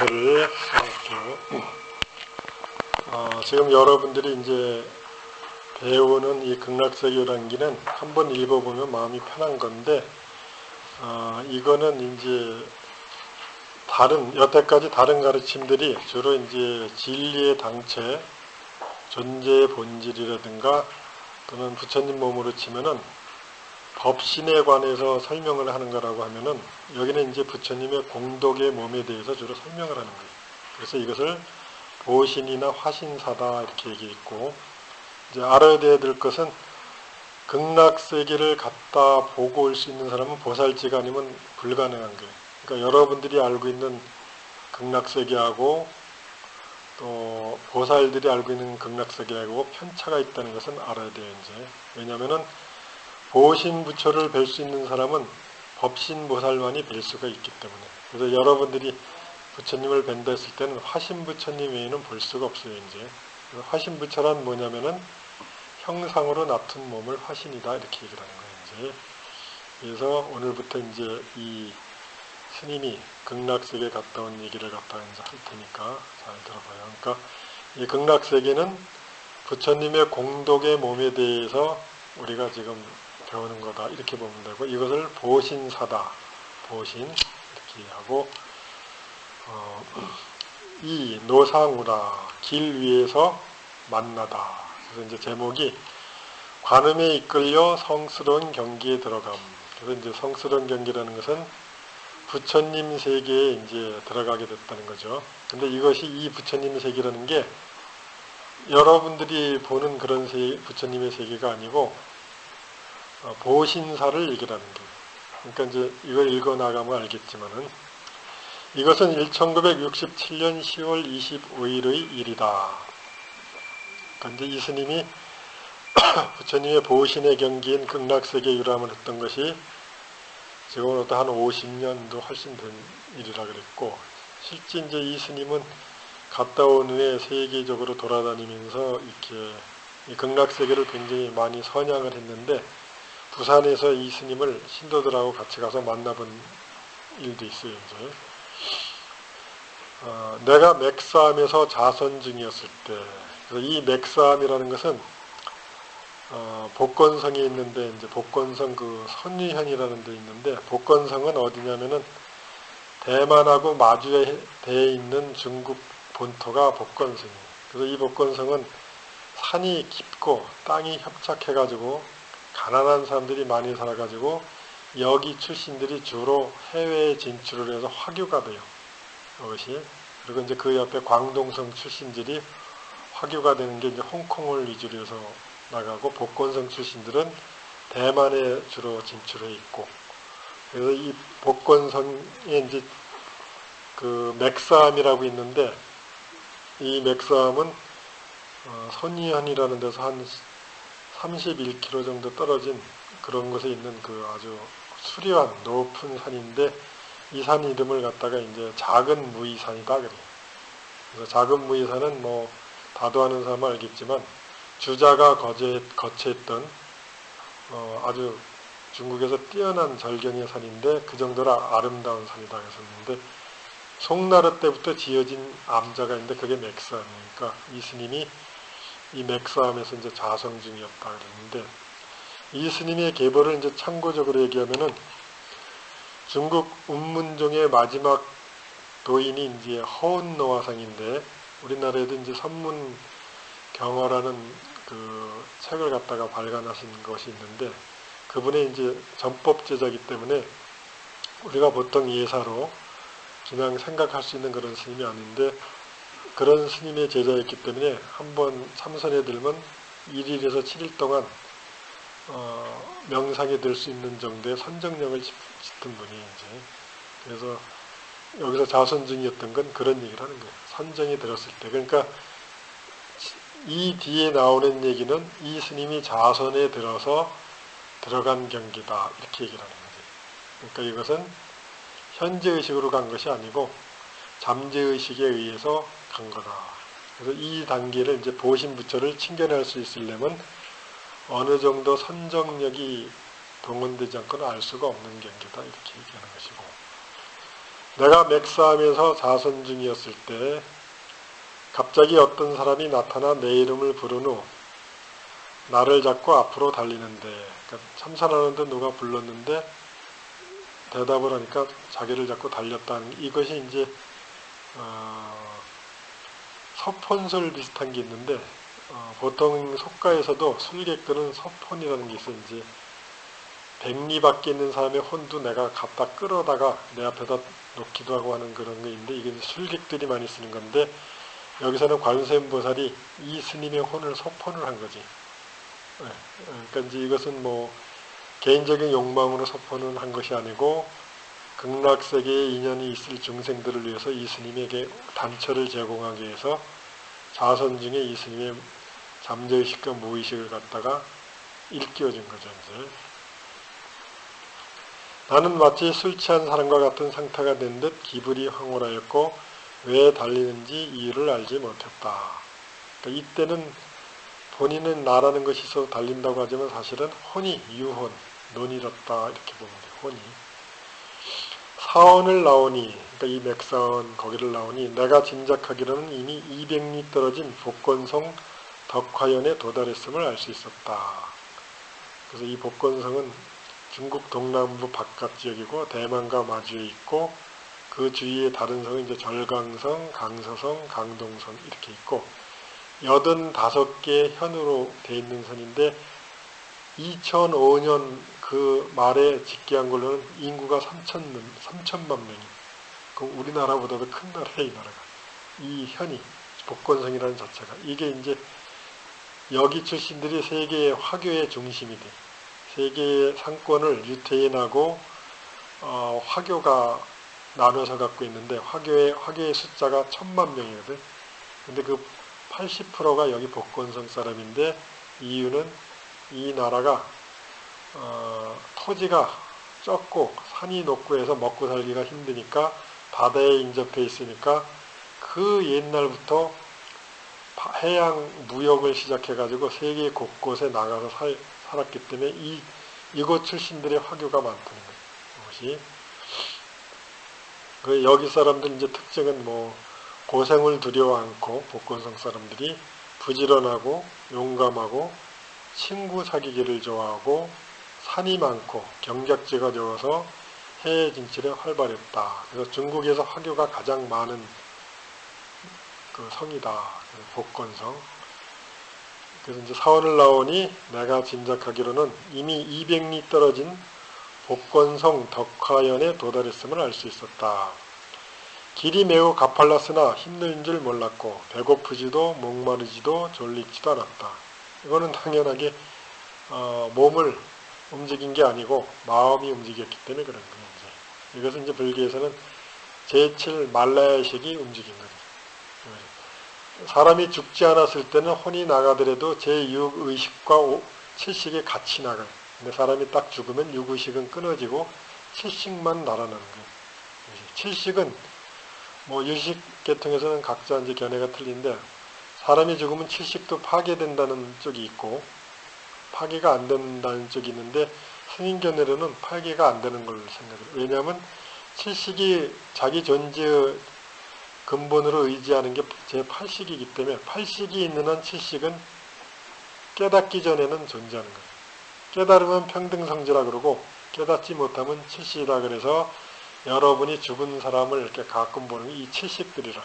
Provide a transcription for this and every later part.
1절을 할게요. 지금 여러분들이 이제 배우는 이 극락세계요란기는 한번 읽어보면 마음이 편한 건데, 이거는 이제 여태까지 다른 가르침들이 주로 이제 진리의 당체, 존재의 본질이라든가 또는 부처님 몸으로 치면은 법신에 관해서 설명을 하는 거라고 하면은 여기는 이제 부처님의 공덕의 몸에 대해서 주로 설명을 하는 거예요. 그래서 이것을 보신이나 화신사다 이렇게 얘기했고, 이제 알아야 될 것은 극락세계를 갔다 보고 올 수 있는 사람은 보살지가 아니면 불가능한 거예요. 그러니까 여러분들이 알고 있는 극락세계하고 또 보살들이 알고 있는 극락세계하고 편차가 있다는 것은 알아야 돼요. 이제 왜냐하면은 보신부처를 뵐 수 있는 사람은 법신보살만이 뵐 수가 있기 때문에, 그래서 여러분들이 부처님을 뵌다 했을 때는 화신부처님 외에는 볼 수가 없어요. 이제 화신부처란 뭐냐면은 형상으로 나쁜 몸을 화신이다 이렇게 얘기를 하는 거예요. 이제 그래서 오늘부터 이제 이 스님이 극락세계 갔다 온 얘기를 갖다 이제 할 테니까 잘 들어봐요. 그러니까 이 극락세계는 부처님의 공덕의 몸에 대해서 우리가 지금 배우는 거다 이렇게 보면 되고, 이것을 보신사다, 보신 이렇게 하고, 이 노상우라 길 위에서 만나다. 그래서 이제 제목이 관음에 이끌려 성스러운 경기에 들어감. 그래서 이제 성스러운 경기라는 것은 부처님 세계에 이제 들어가게 됐다는 거죠. 근데 이것이 이 부처님 세계라는 게 여러분들이 보는 그런 부처님의 세계가 아니고 보신사를 얘기하는 거예요. 그러니까 이제 이걸 읽어 나가면 알겠지만은 이것은 1967년 10월 25일의 일이다. 그런데 이 스님이 부처님의 보신의 경기인 극락세계 유람을 했던 것이 지금으로부터 한 50년도 훨씬 된 일이라 그랬고, 실제 이제 이 스님은 갔다 온 후에 세계적으로 돌아다니면서 이렇게 이 극락세계를 굉장히 많이 선양을 했는데, 부산에서 이 스님을 신도들하고 같이 가서 만나본 일도 있어요. 이제 내가 맥사암에서 자선 중이었을 때, 그래서 이 맥사암이라는 것은 복건성이 있는데, 이제 복건성 그 선유현이라는 데 있는데, 복건성은 어디냐면은 대만하고 마주에 있는 중국 본토가 복건성이에요. 그래서 이 복건성은 산이 깊고 땅이 협착해가지고 가난한 사람들이 많이 살아가지고 여기 출신들이 주로 해외에 진출을 해서 화교가 돼요. 이것이. 그리고 이제 그 옆에 광동성 출신들이 화교가 되는 게 이제 홍콩을 위주로 해서 나가고, 복건성 출신들은 대만에 주로 진출해 있고, 그래서 이 복건성에 이제 그 맥사암이라고 있는데, 이 맥사암은 선의현이라는 데서 한 31km 정도 떨어진 그런 곳에 있는 그 아주 수려한 높은 산인데, 이 산 이름을 갖다가 이제 작은 무이산이다 그래요. 그래서 작은 무이산은 뭐 다도하는 사람은 알겠지만 주자가 거처했던 아주 중국에서 뛰어난 절경의 산인데 그 정도로 아름다운 산이다 했었는데, 송나라 때부터 지어진 암자가 있는데 그게 맥사암이니까 이 스님이 이 맥사암에서 이제 자성 중이었다 그랬는데, 이 스님의 계보를 이제 참고적으로 얘기하면은 중국 운문종의 마지막 도인이 이제 허운노화상인데, 우리나라에도 이제 선문경어라는 그 책을 갖다가 발간하신 것이 있는데, 그분의 이제 전법 제자이기 때문에 우리가 보통 예사로 그냥 생각할 수 있는 그런 스님이 아닌데, 그런 스님의 제자였기 때문에 한번 참선에 들면 1일에서 7일 동안 명상에 들 수 있는 정도의 선정력을 짙은 분이 이제, 그래서 여기서 자선 중이었던 건 그런 얘기를 하는 거예요. 선정에 들었을 때. 그러니까 이 뒤에 나오는 얘기는 이 스님이 자선에 들어서 들어간 경기다 이렇게 얘기를 하는 거죠. 그러니까 이것은 현재의식으로 간 것이 아니고 잠재의식에 의해서 간 거다. 그래서 이 단계를 이제 보신부처를 칭견할 수 있으려면 어느 정도 선정력이 동원되지 않고는 알 수가 없는 경계다 이렇게 얘기하는 것이고, 내가 맥사하면서 자선 중이었을 때 갑자기 어떤 사람이 나타나 내 이름을 부른 후 나를 잡고 앞으로 달리는데, 그러니까 참선하는데 누가 불렀는데 대답을 하니까 자기를 잡고 달렸다는, 이것이 이제 서폰설 비슷한 게 있는데, 보통 속가에서도 술객들은 서폰이라는 게 있어요. 이제 백리 밖에 있는 사람의 혼도 내가 갖다 끌어다가 내 앞에다 놓기도 하고 하는 그런 게 있는데, 이게 술객들이 많이 쓰는 건데, 여기서는 관세음보살이 이 스님의 혼을 서폰을 한 거지. 그러니까 이제 이것은 뭐 개인적인 욕망으로 서폰을 한 것이 아니고, 극락세계에 인연이 있을 중생들을 위해서 이 스님에게 단처를 제공하기 위해서 자선 중에 이 스님의 잠재의식과 무의식을 갖다가 일깨워준 거죠. 이제 나는 마치 술 취한 사람과 같은 상태가 된 듯 기분이 황홀하였고 왜 달리는지 이유를 알지 못했다. 그러니까 이때는 본인은 나라는 것이 있어서 달린다고 하지만 사실은 혼이 유혼, 논이었다 이렇게 보면 돼요. 혼이. 사원을 나오니, 그러니까 이 맥사원 거기를 나오니 내가 짐작하기로는 이미 200리 떨어진 복건성 덕화연에 도달했음을 알 수 있었다. 그래서 이 복건성은 중국 동남부 바깥 지역이고 대만과 마주에 있고, 그 주위에 다른 성은 이제 절강성, 강서성, 강동성 이렇게 있고 85개 현으로 되어 있는 선인데 2005년 그 말에 집계한 걸로는 인구가 3천만 명이. 그 우리나라보다도 큰 나라예요, 이 나라가. 이 현이, 복건성이라는 자체가. 이게 이제 여기 출신들이 세계의 화교의 중심이 돼. 세계의 상권을 유태인하고 화교가 나눠서 갖고 있는데, 화교의 숫자가 1,000만 명이거든. 근데 그 80%가 여기 복건성 사람인데, 이유는 이 나라가 토지가 적고 산이 높고 해서 먹고 살기가 힘드니까 바다에 인접해 있으니까 그 옛날부터 해양 무역을 시작해 가지고 세계 곳곳에 나가서 살았기 때문에 이곳 출신들의 화교가 많다는 것이. 여기 사람들 이제 특징은 뭐 고생을 두려워 않고, 복건성 사람들이 부지런하고 용감하고 친구 사귀기를 좋아하고 산이 많고 경작지가 좋아서 해외 진출에 활발했다. 그래서 중국에서 화교가 가장 많은 그 성이다. 복건성. 그래서 이제 사원을 나오니 내가 짐작하기로는 이미 200리 떨어진 복건성 덕화연에 도달했음을 알 수 있었다. 길이 매우 가팔랐으나 힘든 줄 몰랐고 배고프지도 목마르지도 졸리지도 않았다. 이거는 당연하게 몸을 움직인 게 아니고 마음이 움직였기 때문에 그런 거예요. 이것은 이제 불교에서는 제7 말라야식이 움직인 거죠. 사람이 죽지 않았을 때는 혼이 나가더라도 제6의식과 7식이 같이 나가요. 근데 사람이 딱 죽으면 6의식은 끊어지고 7식만 날아나는 거예요. 7식은 뭐 유식 계통에서는 각자 이제 견해가 틀린데, 사람이 죽으면 7식도 파괴된다는 쪽이 있고 파괴가 안 된다는 쪽이 있는데, 스님 견해로는 파괴가 안 되는 걸로 생각해요. 왜냐하면 7식이 자기 존재의 근본으로 의지하는 게 제8식이기 때문에 8식이 있는 한 7식은 깨닫기 전에는 존재하는 거예요. 깨달으면 평등성지라 그러고 깨닫지 못하면 7식이라 그래서 여러분이 죽은 사람을 이렇게 가끔 보는 게 이 7식들이라.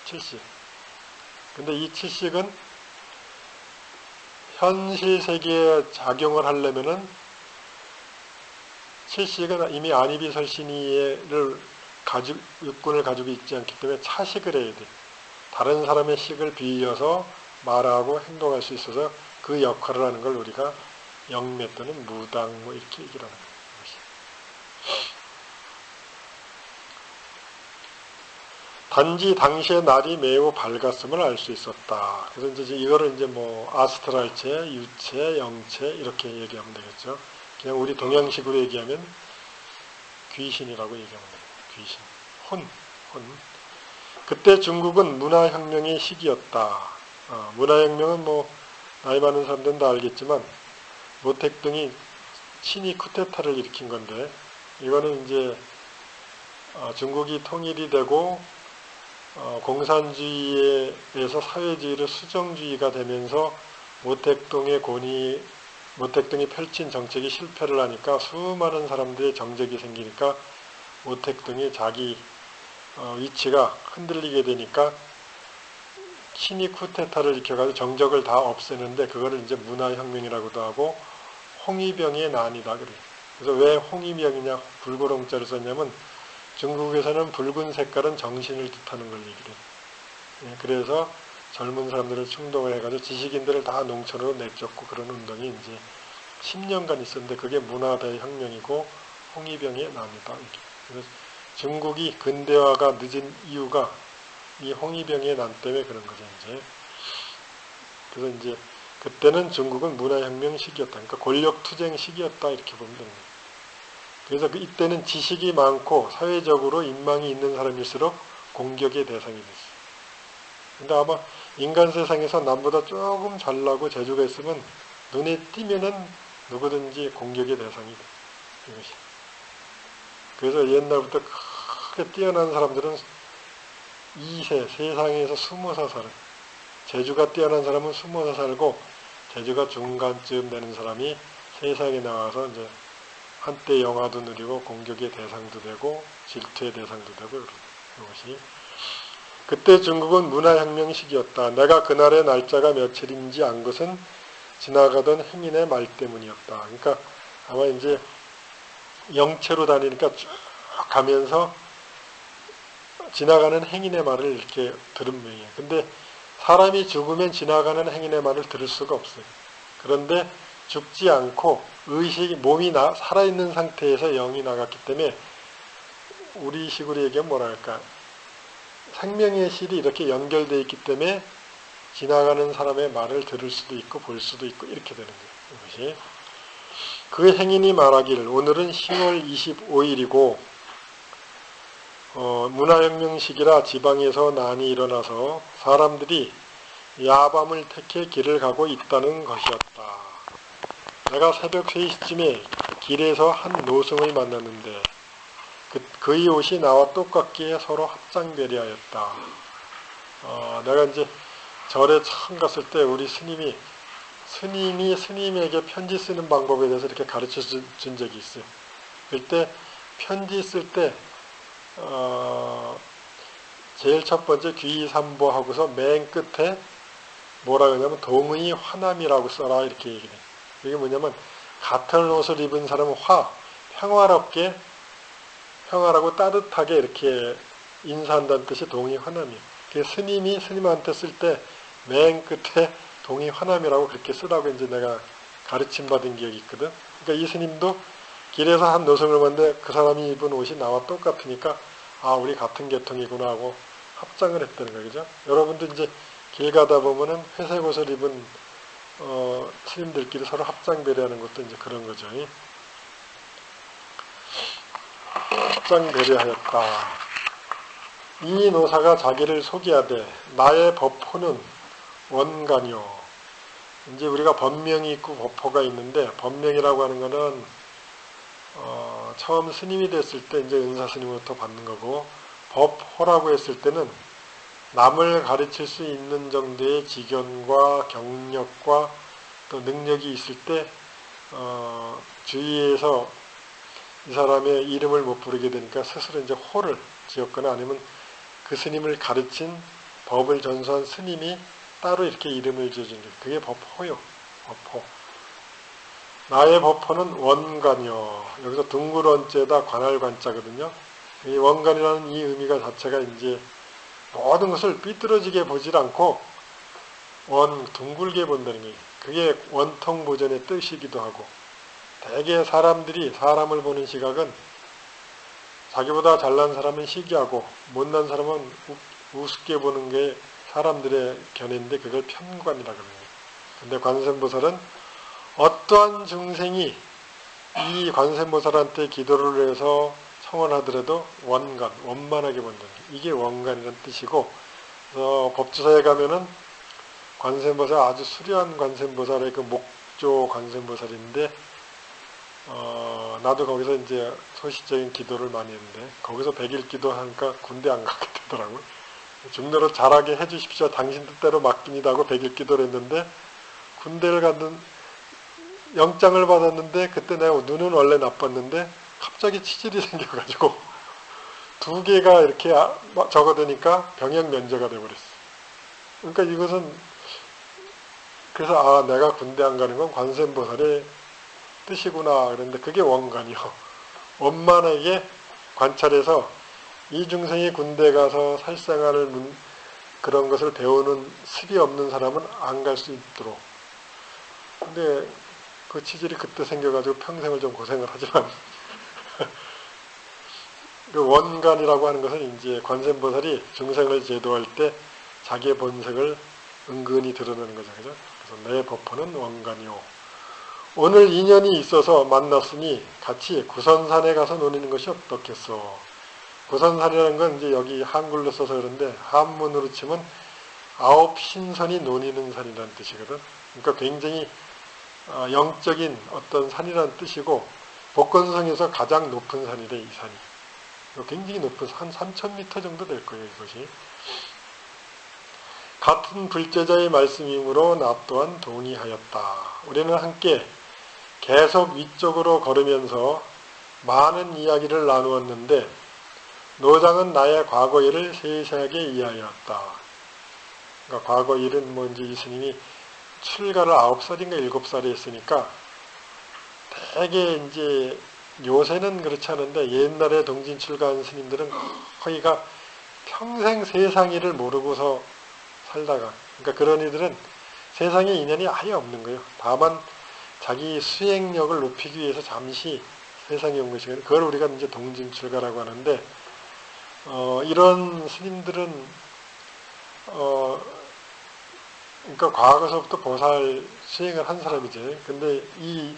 7식. 근데 이 7식은 현실 세계에 작용을 하려면은 7식은 이미 안이비설신이를 육군을 가지고 있지 않기 때문에 차식을 해야 돼. 다른 사람의 식을 빌려서 말하고 행동할 수 있어서 그 역할을 하는 걸 우리가 영매 또는 무당 뭐 이렇게 얘기를 하는 것이. 단지 당시의 날이 매우 밝았음을 알 수 있었다. 그래서 이제 이거를 이제 뭐 아스트랄체, 유체, 영체 이렇게 얘기하면 되겠죠. 그냥 우리 동양식으로 얘기하면 귀신이라고 얘기하면 돼요. 귀신. 혼. 그때 중국은 문화혁명의 시기였다. 문화혁명은 뭐 나이 많은 사람들은 다 알겠지만 모택동이 친히 쿠데타를 일으킨 건데, 이거는 이제 중국이 통일이 되고 공산주의에서 사회주의로 수정주의가 되면서 모택동이 펼친 정책이 실패를 하니까 수많은 사람들의 정적이 생기니까 모택동이 자기 위치가 흔들리게 되니까 신이 쿠데타를 일으켜가지고 정적을 다 없애는데 그거를 이제 문화혁명이라고도 하고 홍위병의 난이다 그래요. 그래서 왜 홍위병이냐 붉은홍자를 썼냐면 중국에서는 붉은 색깔은 정신을 뜻하는 걸 얘기를 해요. 그래서 젊은 사람들을 충동을 해가지고 지식인들을 다 농촌으로 내쫓고 그런 운동이 이제 10년간 있었는데 그게 문화대혁명이고 홍위병의 난이다. 이렇게. 그래서 중국이 근대화가 늦은 이유가 이 홍위병의 난 때문에 그런 거죠, 이제. 그래서 이제 그때는 중국은 문화혁명 시기였다. 그러니까 권력투쟁 시기였다. 이렇게 보면 됩니다. 그래서 이때는 지식이 많고 사회적으로 인망이 있는 사람일수록 공격의 대상이 됐어요. 근데 아마 인간 세상에서 남보다 조금 잘나고 재주가 있으면 눈에 띄면은 누구든지 공격의 대상이 돼. 이것이. 그래서 옛날부터 크게 뛰어난 사람들은 2세, 세상에서 숨어서 살아요. 재주가 뛰어난 사람은 숨어서 살고, 재주가 중간쯤 되는 사람이 세상에 나와서 이제 한때 영화도 누리고 공격의 대상도 되고 질투의 대상도 되고 이것이. 그때 중국은 문화혁명 시기였다. 내가 그날의 날짜가 며칠인지 안 것은 지나가던 행인의 말 때문이었다. 그러니까 아마 이제 영체로 다니니까 쭉 가면서 지나가는 행인의 말을 이렇게 들은 모양이에요. 근데 사람이 죽으면 지나가는 행인의 말을 들을 수가 없어요. 그런데 죽지 않고 의식이, 몸이 살아있는 상태에서 영이 나갔기 때문에 우리 식으로 얘기하면 뭐랄까, 생명의 실이 이렇게 연결되어 있기 때문에 지나가는 사람의 말을 들을 수도 있고 볼 수도 있고 이렇게 되는 거예요. 이것이. 그 행인이 말하기를 오늘은 10월 25일이고 문화혁명 시기라 지방에서 난이 일어나서 사람들이 야밤을 택해 길을 가고 있다는 것이었다. 내가 새벽 3시쯤에 길에서 한 노승을 만났는데 그의 옷이 나와 똑같기에 서로 합장배려하였다. 내가 이제 절에 처음 갔을 때 우리 스님이 스님에게 편지 쓰는 방법에 대해서 이렇게 가르쳐 준 적이 있어요. 그때 편지 쓸 때 제일 첫 번째 귀삼보 하고서 맨 끝에 뭐라 그러냐면 동의 화남이라고 써라 이렇게 얘기해요. 이게 뭐냐면 같은 옷을 입은 사람은 평화라고 따뜻하게 이렇게 인사한다는 뜻이 동의 화남이에요. 그 스님이 스님한테 쓸 때 맨 끝에 동의 화남이라고 그렇게 쓰라고 이제 내가 가르침 받은 기억이 있거든. 그러니까 이 스님도 길에서 한 노승을 봤는데 그 사람이 입은 옷이 나와 똑같으니까 우리 같은 계통이구나 하고 합장을 했다는 거죠. 그죠? 여러분도 이제 길 가다 보면은 회색 옷을 입은 스님들끼리 서로 합장 배려하는 것도 이제 그런 거죠. 합장 배려하였다. 이 노사가 자기를 소개하되 나의 법호는 원간요. 이제 우리가 법명이 있고 법호가 있는데 법명이라고 하는 거는 처음 스님이 됐을 때 이제 은사 스님부터 받는 거고 법호라고 했을 때는 남을 가르칠 수 있는 정도의 지견과 경력과 또 능력이 있을 때 주위에서 이 사람의 이름을 못 부르게 되니까 스스로 이제 호를 지었거나 아니면 그 스님을 가르친 법을 전수한 스님이 따로 이렇게 이름을 지어준 게 그게 법호요. 법호. 나의 법호는 원관이요. 여기서 둥글원자에다 관할관자거든요. 이 원관이라는 이 의미가 자체가 이제 모든 것을 삐뚤어지게 보질 않고 둥글게 본다는 거예요. 그게 원통보전의 뜻이기도 하고 대개 사람들이 사람을 보는 시각은 자기보다 잘난 사람은 시기하고 못난 사람은 우습게 보는 게 사람들의 견해인데 그걸 편관이라고 합니다. 근데 관세음보살은 어떠한 중생이 이 관세음보살한테 기도를 해서 청원하더라도 원만하게 본다는 이게 원관이라는 뜻이고 법주사에 가면은 관세음보살 아주 수려한 관세음보살의 그 목조 관세음보살인데 나도 거기서 이제 소시적인 기도를 많이 했는데, 거기서 100일 기도하니까 군대 안 가게 되더라고요. 중노릇 잘하게 해주십시오. 당신 뜻대로 맡깁니다 하고 100일 기도를 했는데, 군대를 가는 영장을 받았는데, 그때 내가 눈은 원래 나빴는데, 갑자기 치질이 생겨가지고, 2개가 이렇게 적어되니까 병역 면제가 돼버렸어. 그러니까 이것은, 그래서 내가 군대 안 가는 건 관세음보살의 뜻이구나. 그런데 그게 원관이요. 원만하게 관찰해서 이 중생이 군대 가서 살생활을 그런 것을 배우는 습이 없는 사람은 안 갈 수 있도록. 근데 그 치질이 그때 생겨가지고 평생을 좀 고생을 하지만 그 원관이라고 하는 것은 이제 관세음보살이 중생을 제도할 때 자기의 본색을 은근히 드러내는 거죠. 그죠? 그래서 내 법포는 원관이요. 오늘 인연이 있어서 만났으니 같이 구선산에 가서 노니는 것이 어떻겠소. 구선산이라는 건 이제 여기 한글로 써서 그런데 한문으로 치면 9신선이 노니는 산이라는 뜻이거든. 그러니까 굉장히 영적인 어떤 산이라는 뜻이고, 복건성에서 가장 높은 산이래, 이 산이. 굉장히 높은 한 3000m 정도 될 거예요, 이것이. 같은 불제자의 말씀이므로 나 또한 동의하였다. 우리는 함께 계속 위쪽으로 걸으면서 많은 이야기를 나누었는데, 노장은 나의 과거 일을 세세하게 이해하였다. 그러니까 과거 일은 이제 이 스님이 출가를 9살인가 7살에 했으니까, 되게 이제 요새는 그렇지 않은데 옛날에 동진 출가한 스님들은 거의가 평생 세상 일을 모르고서 살다가, 그러니까 그런 이들은 세상에 인연이 아예 없는 거예요. 다만 자기 수행력을 높이기 위해서 잠시 세상에 온 것이거든요. 그걸 우리가 이제 동진 출가라고 하는데, 이런 스님들은 그러니까 과거서부터 보살 수행을 한 사람이지. 근데 이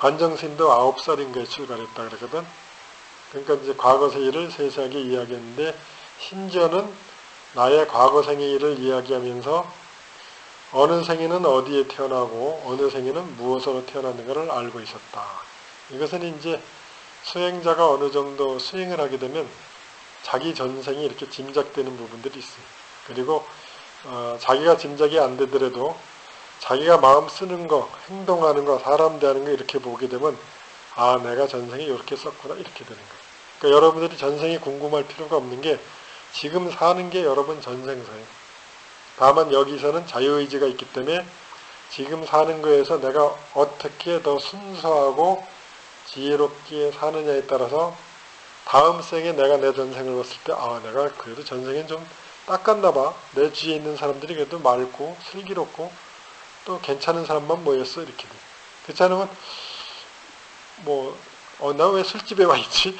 관정스님도 9살인가에 출가를 했다 그러거든. 그러니까 이제 과거의 일을 세세하게 이야기했는데, 심지어는 나의 과거생의 일을 이야기하면서 어느 생에는 어디에 태어나고 어느 생에는 무엇으로 태어났는가를 알고 있었다. 이것은 이제 수행자가 어느 정도 수행을 하게 되면 자기 전생이 이렇게 짐작되는 부분들이 있어요. 그리고 자기가 짐작이 안 되더라도 자기가 마음 쓰는 거, 행동하는 거, 사람 대하는 거 이렇게 보게 되면 내가 전생에 이렇게 썼구나 이렇게 되는 거예요. 그러니까 여러분들이 전생이 궁금할 필요가 없는 게, 지금 사는 게 여러분 전생사예요. 다만 여기서는 자유의지가 있기 때문에 지금 사는 거에서 내가 어떻게 더 순수하고 지혜롭게 사느냐에 따라서 다음 생에 내가 내 전생을 봤을 때 내가 그래도 전생엔 좀 닦았나 봐. 내 주위에 있는 사람들이 그래도 맑고 슬기롭고 또 괜찮은 사람만 모였어 이렇게 돼. 그렇지 않으면 나 왜 술집에 와 있지?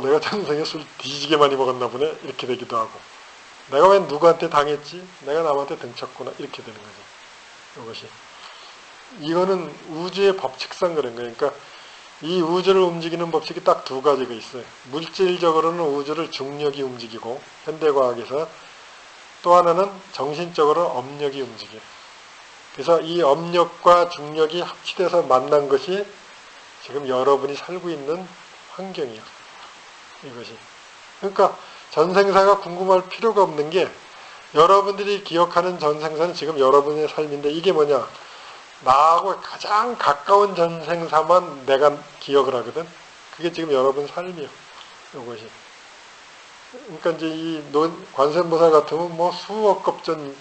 내가 전생에 술 뒤지게 많이 먹었나 보네 이렇게 되기도 하고, 내가 왜 누구한테 당했지? 내가 남한테 등쳤구나 이렇게 되는 거죠. 이것이. 이거는 우주의 법칙상 그런 거예요. 그러니까 이 우주를 움직이는 법칙이 딱 2가지가 있어요. 물질적으로는 우주를 중력이 움직이고, 현대과학에서 또 하나는 정신적으로 업력이 움직여요. 그래서 이 업력과 중력이 합치돼서 만난 것이 지금 여러분이 살고 있는 환경이에요. 이것이. 그러니까 전생사가 궁금할 필요가 없는 게, 여러분들이 기억하는 전생사는 지금 여러분의 삶인데, 이게 뭐냐? 나하고 가장 가까운 전생사만 내가 기억을 하거든. 그게 지금 여러분 삶이에요. 이것이. 그러니까 이제 이 관세음보살 같으면 수억 겁전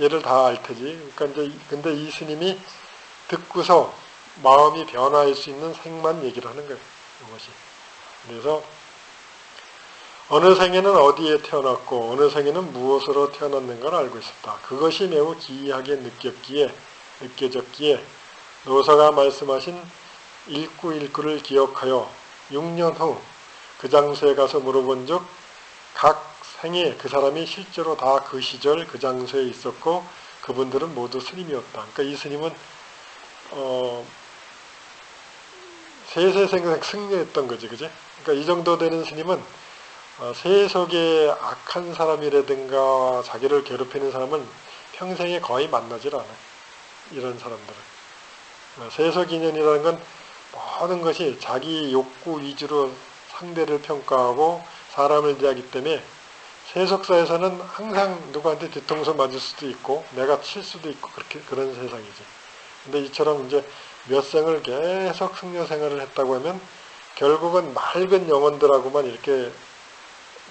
얘를 다 알 테지. 그러니까 이제 근데 이 스님이 듣고서 마음이 변화할 수 있는 생만 얘기를 하는 거예요. 이것이. 그래서 어느 생에는 어디에 태어났고 어느 생에는 무엇으로 태어났는가를 알고 있었다. 그것이 매우 기이하게 느껴졌기에 노사가 말씀하신 일구일구를 기억하여 6년 후 그 장소에 가서 물어본 즉 각 생에 그 사람이 실제로 다 그 시절 그 장소에 있었고 그분들은 모두 스님이었다. 그러니까 이 스님은 세세생생 승려했던 거지, 그지? 그러니까 이 정도 되는 스님은 세속의 악한 사람이라든가 자기를 괴롭히는 사람은 평생에 거의 만나질 않아요. 이런 사람들은. 세속인연이라는 건 모든 것이 자기 욕구 위주로 상대를 평가하고 사람을 대하기 때문에 세속사에서는 항상 누구한테 뒤통수 맞을 수도 있고 내가 칠 수도 있고 그런 세상이지. 근데 이처럼 이제 몇 생을 계속 승려 생활을 했다고 하면 결국은 맑은 영혼들하고만 이렇게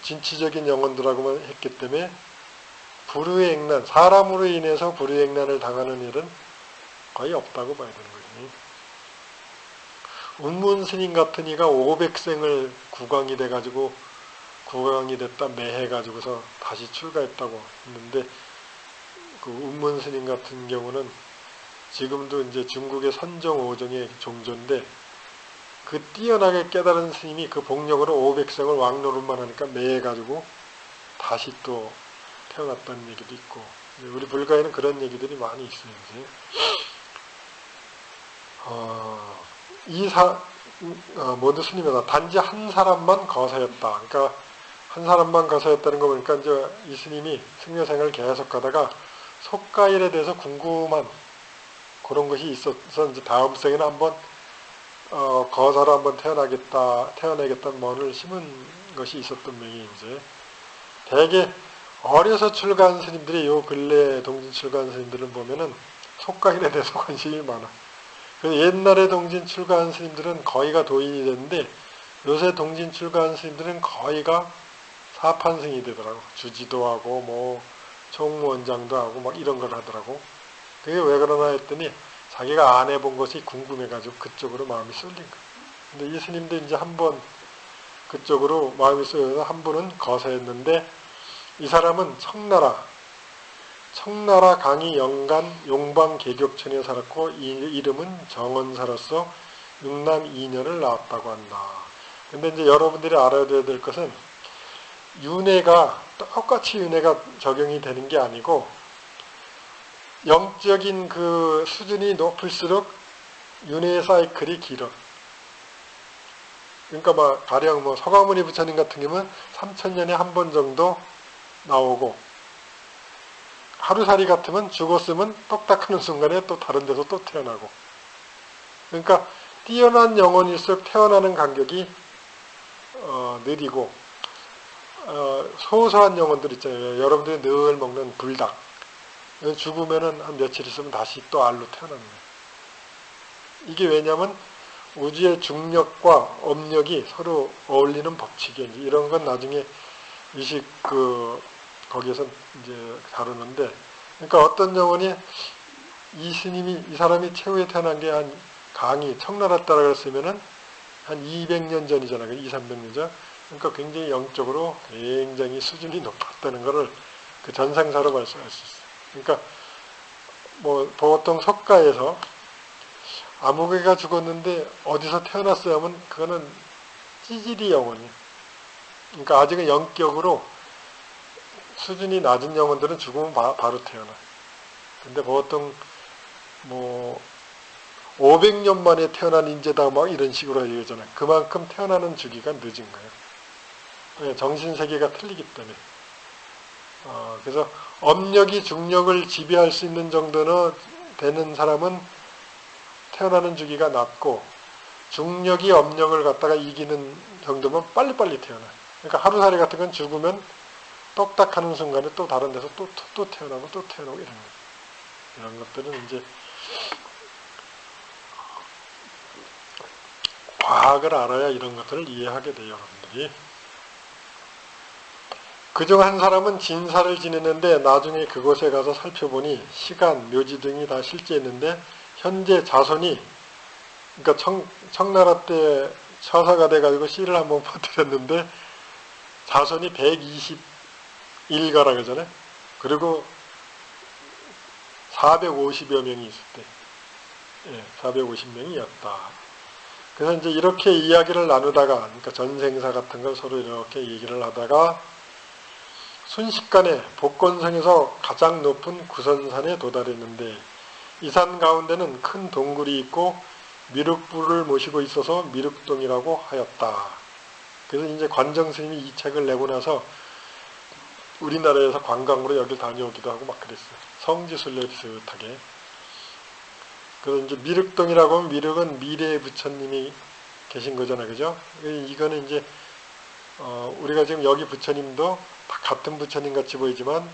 진취적인 영혼들하고만 했기 때문에 불의의 액난, 사람으로 인해서 불의의 액난을 당하는 일은 거의 없다고 봐야 되는 거지. 운문스님 같은 이가 500생을 국왕이 돼가지고 국왕이 됐다 매해가지고서 다시 출가했다고 했는데 그 운문스님 같은 경우는 지금도 이제 중국의 선정 5정의 종조인데 그 뛰어나게 깨달은 스님이 그 복력으로 500생을 왕노릇만 하니까 매해가지고 다시 또 태어났다는 얘기도 있고 우리 불가에는 그런 얘기들이 많이 있어요. 모두 스님이다. 단지 한 사람만 거사였다. 그러니까 한 사람만 거사였다는 거 보니까 이제 이 스님이 승려생활을 계속 가다가 속가일에 대해서 궁금한 그런 것이 있어서 이제 다음 생에는 한번 거사로 한번 태어나겠다는 먼을 심은 것이 있었던 명이 이제 대개 어려서 출가한 스님들이 요 근래 동진 출가한 스님들을 보면은 속가일에 대해서 관심이 많아. 그래서 옛날에 동진 출가한 스님들은 거의가 도인이 됐는데 요새 동진 출가한 스님들은 거의가 사판승이 되더라고. 주지도 하고 뭐 총무원장도 하고 막 이런 걸 하더라고. 그게 왜 그러나 했더니 자기가 안 해본 것이 궁금해가지고 그쪽으로 마음이 쏠린 거야. 근데 이 스님도 이제 한번 그쪽으로 마음이 쏠려서 한 분은 거사였는데 이 사람은 청나라 강의 영간 용방 계격천에 살았고 이름은 정원사로서 육남 2년을 낳았다고 한다. 근데 이제 여러분들이 알아야 될 것은 윤회가 똑같이 윤회가 적용이 되는 게 아니고 영적인 그 수준이 높을수록 윤회의 사이클이 길어. 그러니까 가령 서가모니 부처님 같은 경우는 3000년에 한 번 정도 나오고 하루살이 같으면 죽었으면 똑딱하는 순간에 또 다른 데서 또 태어나고. 그러니까 뛰어난 영혼일수록 태어나는 간격이 느리고 소소한 영혼들 있잖아요. 여러분들이 늘 먹는 불닭. 죽으면은 한 며칠 있으면 다시 또 알로 태어나는 거예요. 이게 왜냐면 우주의 중력과 업력이 서로 어울리는 법칙이에요. 이런 건 나중에 거기에서 이제 다루는데, 그러니까 어떤 영혼이 이 사람이 최후에 태어난 게 한 강의, 청나라 따라 그랬으면은 한 200년 전이잖아요. 200~300년 전. 그러니까 굉장히 영적으로 굉장히 수준이 높았다는 것을 그 전생사로 말씀할 수 있어요. 그러니까 보통 석가에서 아무개가 죽었는데 어디서 태어났어야 하면 그거는 찌질이 영혼이에요. 그러니까 아직은 영격으로 수준이 낮은 영혼들은 죽으면 바로 태어나. 근데 보통 500년 만에 태어난 인재다 막 이런 식으로 얘기하잖아요. 그만큼 태어나는 주기가 늦은 거예요. 정신세계가 틀리기 때문에. 그래서 업력이 중력을 지배할 수 있는 정도는 되는 사람은 태어나는 주기가 낮고, 중력이 업력을 갖다가 이기는 정도면 빨리빨리 태어나요. 그러니까 하루살이 같은 건 죽으면 똑딱하는 순간에 또 다른 데서 또 태어나고 또 태어나고 이런 거예요. 이런 것들은 이제 과학을 알아야 이런 것들을 이해하게 돼요, 여러분들이. 그중 한 사람은 진사를 지냈는데 나중에 그곳에 가서 살펴보니 시간, 묘지 등이 다 실제했는데 현재 자손이, 그러니까 청나라 때 처사가 돼가지고 씨를 한번 퍼뜨렸는데 자손이 121가라 그러잖아요. 그리고 450여 명이 있을 때, 450명이었다. 그래서 이제 이렇게 이야기를 나누다가, 그러니까 전생사 같은 걸 서로 이렇게 얘기를 하다가 순식간에 복건성에서 가장 높은 구선산에 도달했는데 이 산 가운데는 큰 동굴이 있고 미륵불을 모시고 있어서 미륵동이라고 하였다. 그래서 이제 관정스님이 이 책을 내고 나서 우리나라에서 관광으로 여길 다녀오기도 하고 막 그랬어요. 성지순례 비슷하게. 그래서 이제 미륵동이라고 하면 미륵은 미래의 부처님이 계신 거잖아요. 그죠? 이거는 이제, 우리가 지금 여기 부처님도 다 같은 부처님 같이 보이지만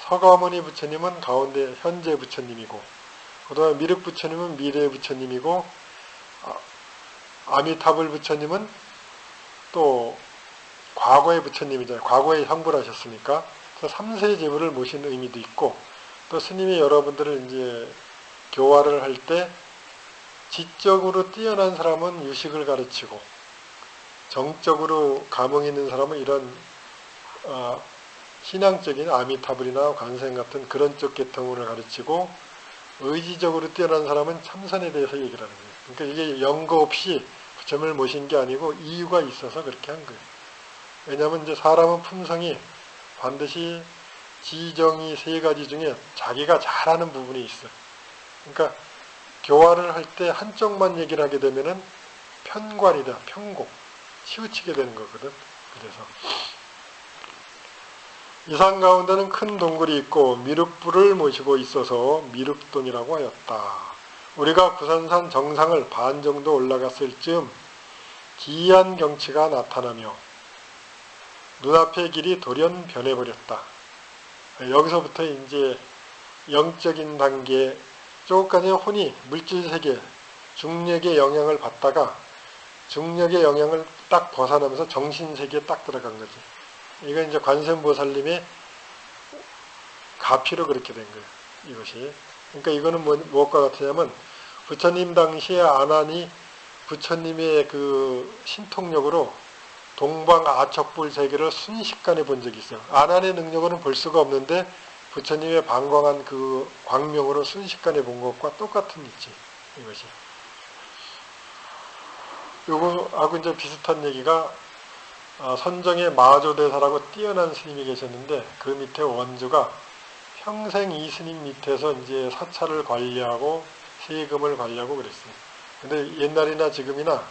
서가모니 부처님은 가운데 현재 부처님이고, 그 다음에 미륵 부처님은 미래의 부처님이고, 아미타불 부처님은 또 과거의 부처님이잖아요. 과거에 형불하셨으니까. 그래서 3세 제부를 모신 의미도 있고, 또 스님이 여러분들을 이제 교화를 할 때 지적으로 뛰어난 사람은 유식을 가르치고, 정적으로 감흥 있는 사람은 이런 신앙적인 아미타불이나 관세음 같은 그런 쪽 계통을 가르치고, 의지적으로 뛰어난 사람은 참선에 대해서 얘기를 하는 거예요. 그러니까 이게 연거 없이 부처님을 모신 게 아니고 이유가 있어서 그렇게 한 거예요. 왜냐하면 이제 사람은 품성이 반드시 지정이 세 가지 중에 자기가 잘하는 부분이 있어요. 그러니까 교화를 할 때 한쪽만 얘기를 하게 되면은 편관이다, 편곡, 치우치게 되는 거거든. 그래서 이산 가운데는 큰 동굴이 있고 미륵불을 모시고 있어서 미륵동이라고 하였다. 우리가 구산산 정상을 반 정도 올라갔을 즈음 기이한 경치가 나타나며 눈앞의 길이 돌연 변해버렸다. 여기서부터 이제 영적인 단계, 조금까지 혼이 물질세계, 중력의 영향을 받다가 중력의 영향을 딱 벗어나면서 정신세계에 딱 들어간 거지. 이건 이제 관세음보살님의 가피로 그렇게 된 거예요. 이것이. 그러니까 이거는 무엇과 같으냐면 부처님 당시에 아난이 부처님의 그 신통력으로 동방 아척불 세계를 순식간에 본 적이 있어요. 아난의 능력으로는 볼 수가 없는데 부처님의 방광한 그 광명으로 순식간에 본 것과 똑같은 이치. 이것이. 요거하고 이제 비슷한 얘기가 선정의 마조대사라고 뛰어난 스님이 계셨는데 그 밑에 원주가 평생 이 스님 밑에서 이제 사찰을 관리하고 세금을 관리하고 그랬어요. 근데 옛날이나 지금이나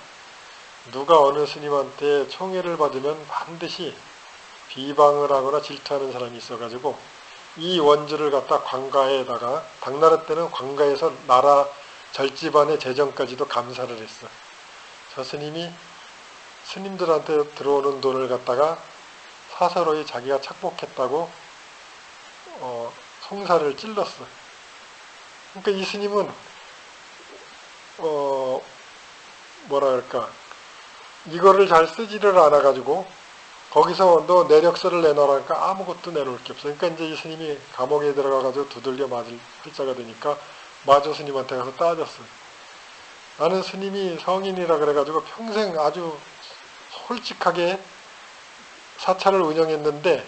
누가 어느 스님한테 총애를 받으면 반드시 비방을 하거나 질투하는 사람이 있어가지고 이 원주를 갖다 관가에다가 당나라 때는 관가에서 나라 절집안의 재정까지도 감사를 했어. 저 스님이 스님들한테 들어오는 돈을 갖다가 사서로이 자기가 착복했다고 송사를 찔렀어. 그러니까 이 스님은 뭐라 그럴까, 이거를 잘 쓰지를 않아가지고 거기서 너 내력서를 내놓으라니까 아무것도 내놓을 게 없어. 그러니까 이제 이 스님이 감옥에 들어가가지고 두들겨 맞을 필자가 되니까 마조 스님한테 가서 따졌어. 나는 스님이 성인이라 그래가지고 평생 아주 솔직하게 사찰을 운영했는데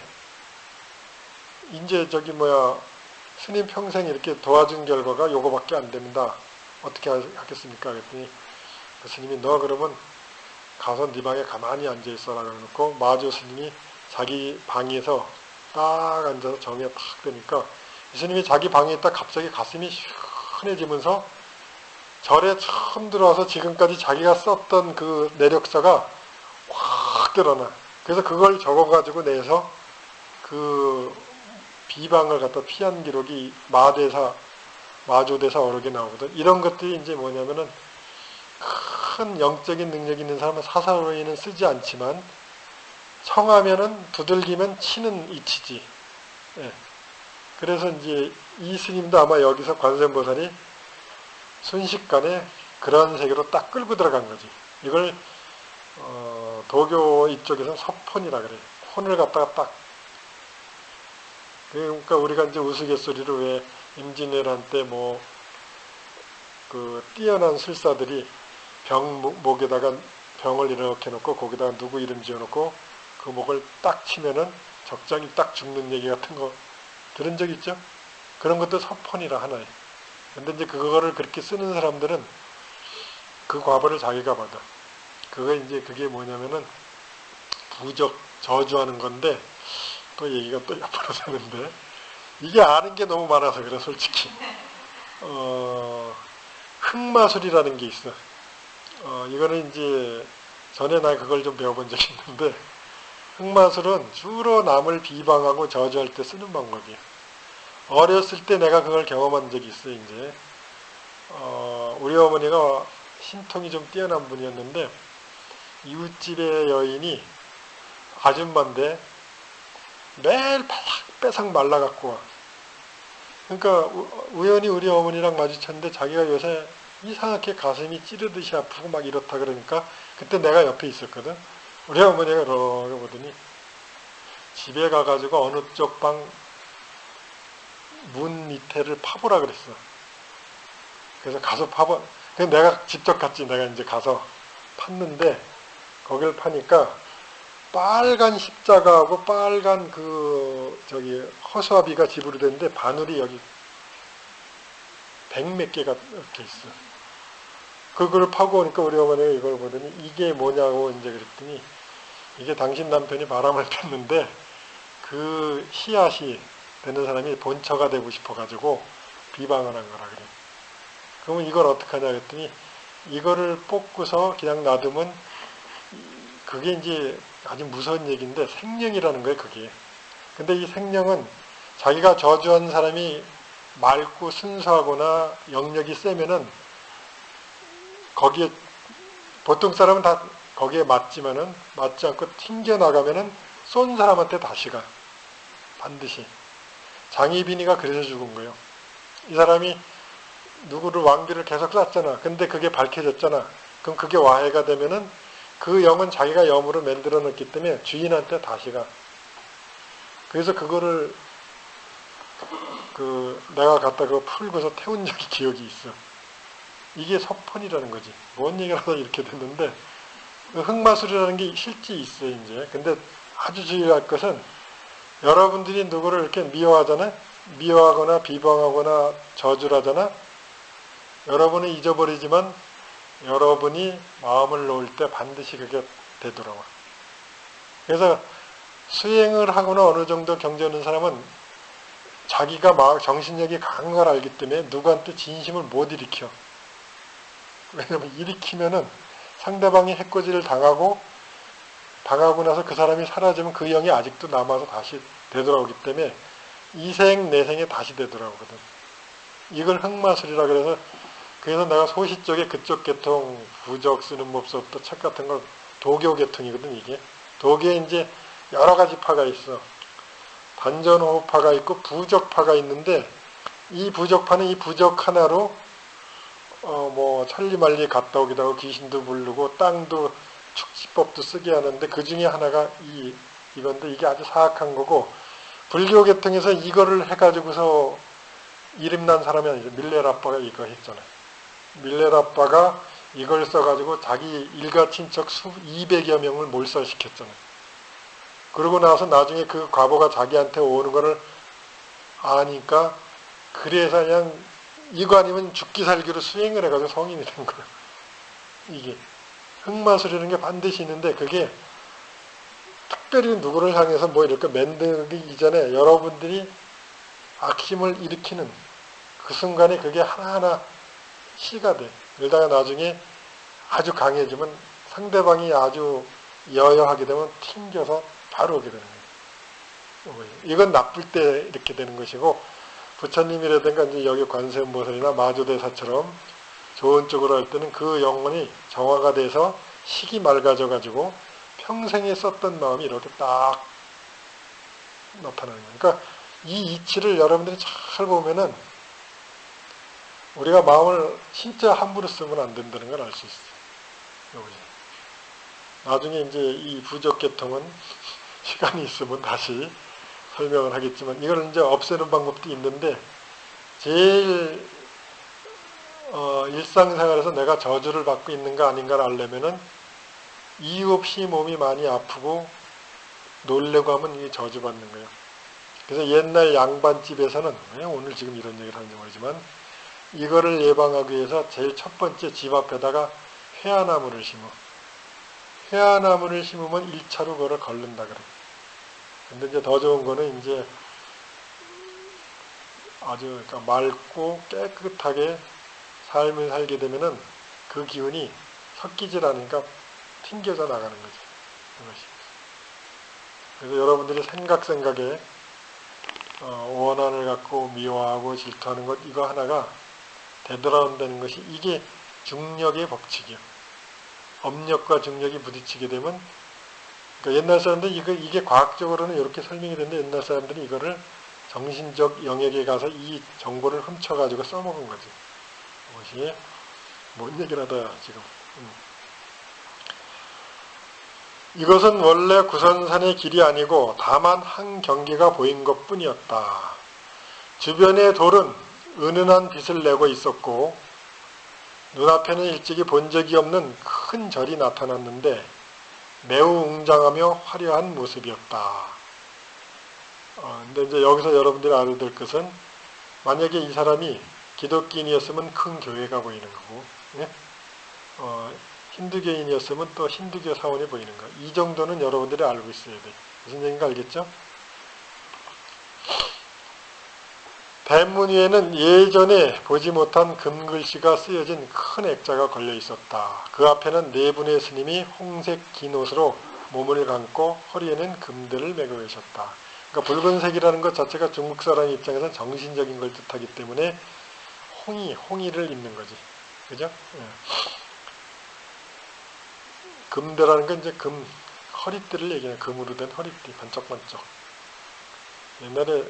이제 스님 평생 이렇게 도와준 결과가 요거밖에 안 됩니다. 어떻게 하겠습니까? 그랬더니 그 스님이 너 그러면 가서 네 방에 가만히 앉아있어라 그래놓고 마조 스님이 자기 방에서 딱 앉아서 정에 딱 되니까 이 스님이 자기 방에 있다 갑자기 가슴이 시원해지면서 절에 처음 들어와서 지금까지 자기가 썼던 그 내력서가 확 드러나. 그래서 그걸 적어가지고 내서 그 비방을 갖다 피한 기록이 마조대사 어록에 나오거든. 이런 것들이 이제 뭐냐면은 큰 영적인 능력이 있는 사람은 사사로이는 쓰지 않지만 청하면은 두들기면 치는 이치지. 예. 그래서 이제 이 스님도 아마 여기서 관세음보살이 순식간에 그런 세계로 딱 끌고 들어간 거지. 이걸 도교 이쪽에서는 서폰이라 그래. 폰을 갖다가 딱. 그러니까 우리가 이제 우스갯소리로 왜 임진왜란 때 그 뛰어난 술사들이 목에다가 병을 이렇게 놓고 거기다가 누구 이름 지어놓고 그 목을 딱 치면은 적장이 딱 죽는 얘기 같은 거 들은 적 있죠? 그런 것도 서폰이라 하나요. 근데 이제 그거를 그렇게 쓰는 사람들은 그 과보를 자기가 받아. 그게 뭐냐면은 부적, 저주하는 건데 또 얘기가 또 옆으로 되는데 이게 아는 게 너무 많아서 그래, 솔직히. 흑마술이라는 게 있어. 이거는 이제 전에 나 그걸 좀 배워본 적이 있는데 흑마술은 주로 남을 비방하고 저주할 때 쓰는 방법이야. 어렸을 때 내가 그걸 경험한 적이 있어. 이제 우리 어머니가 신통이 좀 뛰어난 분이었는데 이웃집의 여인이 아줌마인데 매일 빼삭 말라갖고 와. 그러니까 우연히 우리 어머니랑 마주쳤는데 자기가 요새 이상하게 가슴이 찌르듯이 아프고 막 이렇다 그러니까 그때 내가 옆에 있었거든. 우리 어머니가 이러고 보더니 집에 가가지고 어느 쪽 방 문 밑에를 파보라 그랬어. 그래서 가서 파봐. 그래서 내가 직접 갔지. 내가 이제 가서 팠는데 거길 파니까 빨간 십자가하고 빨간 허수아비가 집으로 됐는데 바늘이 여기 100몇 개가 이렇게 있어. 그걸 파고 오니까 우리 어머니가 이걸 보더니 이게 뭐냐고 이제 그랬더니 이게 당신 남편이 바람을 폈는데 그 씨앗이 되는 사람이 본처가 되고 싶어가지고 비방을 한 거라 그래. 그러면 이걸 어떡하냐 그랬더니 이거를 뽑고서 그냥 놔두면 그게 이제 아주 무서운 얘기인데 생령이라는 거예요, 그게. 근데 이 생령은 자기가 저주한 사람이 맑고 순수하거나 영역이 세면은 거기에 보통 사람은 다 거기에 맞지만은 맞지 않고 튕겨나가면은 쏜 사람한테 다시 가. 반드시. 장희빈이가 그래서 죽은 거예요. 이 사람이 누구를 왕비를 계속 쐈잖아. 근데 그게 밝혀졌잖아. 그럼 그게 와해가 되면은 그 영은 자기가 염으로 만들어 놓기 때문에 주인한테 다시 가. 그래서 그거를 내가 갖다 그거 풀고서 태운 적이 기억이 있어. 이게 석폰이라는 거지. 뭔 얘기를 하다 이렇게 됐는데 흑마술이라는 게 실제 있어요, 이제. 근데 아주 주의할 것은 여러분들이 누구를 이렇게 미워하잖아요. 미워하거나 비방하거나 저주를 하잖아. 여러분은 잊어버리지만 여러분이 마음을 놓을 때 반드시 그게 되돌아와. 그래서 수행을 하거나 어느 정도 경전하는 사람은 자기가 막 정신력이 강한 걸 알기 때문에 누구한테 진심을 못 일으켜. 왜냐면 일으키면은 상대방이 해코지를 당하고 나서 그 사람이 사라지면 그 영이 아직도 남아서 다시 되돌아오기 때문에 이생 내생에 다시 되돌아오거든. 이걸 흑마술이라 그래서 내가 소시 쪽에 그쪽 계통 부적 쓰는 법서부터 책 같은 걸 도교 계통이거든. 이게 도교에 이제 여러 가지 파가 있어. 단전호파가 있고 부적파가 있는데 이 부적파는 이 부적 하나로 천리만리 갔다 오기도 하고 귀신도 부르고 땅도 축지법도 쓰게 하는데 그 중에 하나가 이건데 이게 아주 사악한 거고 불교 계통에서 이거를 해가지고서 이름난 사람이 아니죠. 밀레라빠가 이거 했잖아요. 밀레라빠가 이걸 써가지고 자기 일가 친척 200여 명을 몰살시켰잖아요. 그러고 나서 나중에 그 과보가 자기한테 오는 거를 아니까 그래서 그냥 이거 아니면 죽기 살기로 수행을 해가지고 성인이 된 거예요. 이게 흑마술이라는 게 반드시 있는데 그게 특별히 누구를 향해서 뭐 이렇게 만들기 이전에 여러분들이 악심을 일으키는 그 순간에 그게 하나하나 시가 돼. 그러다가 나중에 아주 강해지면 상대방이 아주 여여하게 되면 튕겨서 바로 오게 되는 거예요. 이건 나쁠 때 이렇게 되는 것이고 부처님이라든가 이제 여기 관세음보살이나 마조대사처럼 좋은 쪽으로 할 때는 그 영혼이 정화가 돼서 식이 맑아져 가지고 평생에 썼던 마음이 이렇게 딱 나타나는 거예요. 그러니까 이 이치를 여러분들이 잘 보면은 우리가 마음을 진짜 함부로 쓰면 안 된다는 걸 알 수 있어요. 나중에 이제 이 부적계통은 시간이 있으면 다시 설명을 하겠지만 이걸 이제 없애는 방법도 있는데 제일 일상생활에서 내가 저주를 받고 있는가 아닌가를 알려면은 이유 없이 몸이 많이 아프고 놀래고 하면 이게 저주받는 거예요. 그래서 옛날 양반집에서는 오늘 지금 이런 얘기를 하는지 모르지만 이거를 예방하기 위해서 제일 첫 번째 집 앞에다가 회화나무를 심어. 회화나무를 심으면 1차로 그거를 걸른다 그래. 근데 이제 더 좋은 거는 이제 아주 그러니까 맑고 깨끗하게 삶을 살게 되면은 그 기운이 섞이질 않으니까 튕겨져 나가는 거죠. 그것이. 그래서 여러분들이 생각에 원한을 갖고 미워하고 질투하는 것 이거 하나가 되돌아온다는 것이 이게 중력의 법칙이요. 업력과 중력이 부딪히게 되면 그러니까 옛날 사람들은 이게 과학적으로는 이렇게 설명이 되는데 옛날 사람들이 이거를 정신적 영역에 가서 이 정보를 훔쳐가지고 써먹은 거지. 그것이 뭔 얘기를 하다 지금. 이것은 원래 구선산의 길이 아니고 다만 한 경계가 보인 것뿐이었다. 주변의 돌은 은은한 빛을 내고 있었고 눈앞에는 일찍이 본 적이 없는 큰 절이 나타났는데 매우 웅장하며 화려한 모습이었다. 근데 이제 여기서 여러분들이 알아야 될 것은 만약에 이 사람이 기독교인이었으면 큰 교회가 보이는 거고, 네? 힌두교인이었으면 또 힌두교 사원이 보이는 거. 이 정도는 여러분들이 알고 있어야 돼. 무슨 얘기인가 알겠죠? 대문 위에는 예전에 보지 못한 금글씨가 쓰여진 큰 액자가 걸려 있었다. 그 앞에는 네 분의 스님이 홍색 긴 옷으로 몸을 감고 허리에는 금들을 메고 계셨다. 그러니까 붉은색이라는 것 자체가 중국 사람 입장에서는 정신적인 걸 뜻하기 때문에 홍의를 입는 거지. 그죠? 예. 금대라는 건 이제 허리띠를 얘기해요. 금으로 된 허리띠, 반짝반짝. 옛날에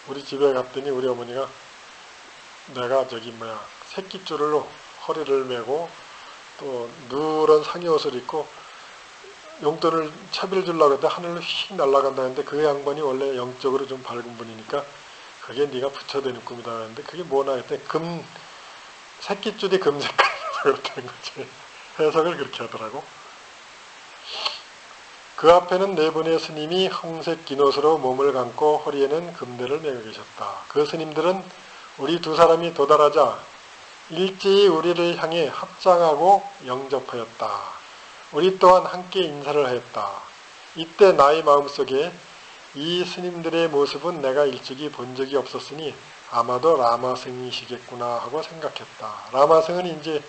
우리 집에 갔더니 우리 어머니가 내가 새끼줄로 허리를 메고 또 누런 상의옷을 입고 용돈을 차비를 주려고 했는데 하늘로 휙 날아간다 했는데 그 양반이 원래 영적으로 좀 밝은 분이니까 그게 네가 부처되는 꿈이다 했는데 그게 뭐나 했더니 새끼줄이 금색깔이라서 그렇다는 거지. 해석을 그렇게 하더라고. 그 앞에는 네 분의 스님이 홍색 긴 옷으로 몸을 감고 허리에는 금대를 메고 계셨다. 그 스님들은 우리 두 사람이 도달하자 일제히 우리를 향해 합장하고 영접하였다. 우리 또한 함께 인사를 하였다. 이때 나의 마음속에 이 스님들의 모습은 내가 일찍이 본 적이 없었으니 아마도 라마승이시겠구나 하고 생각했다. 라마승은 이제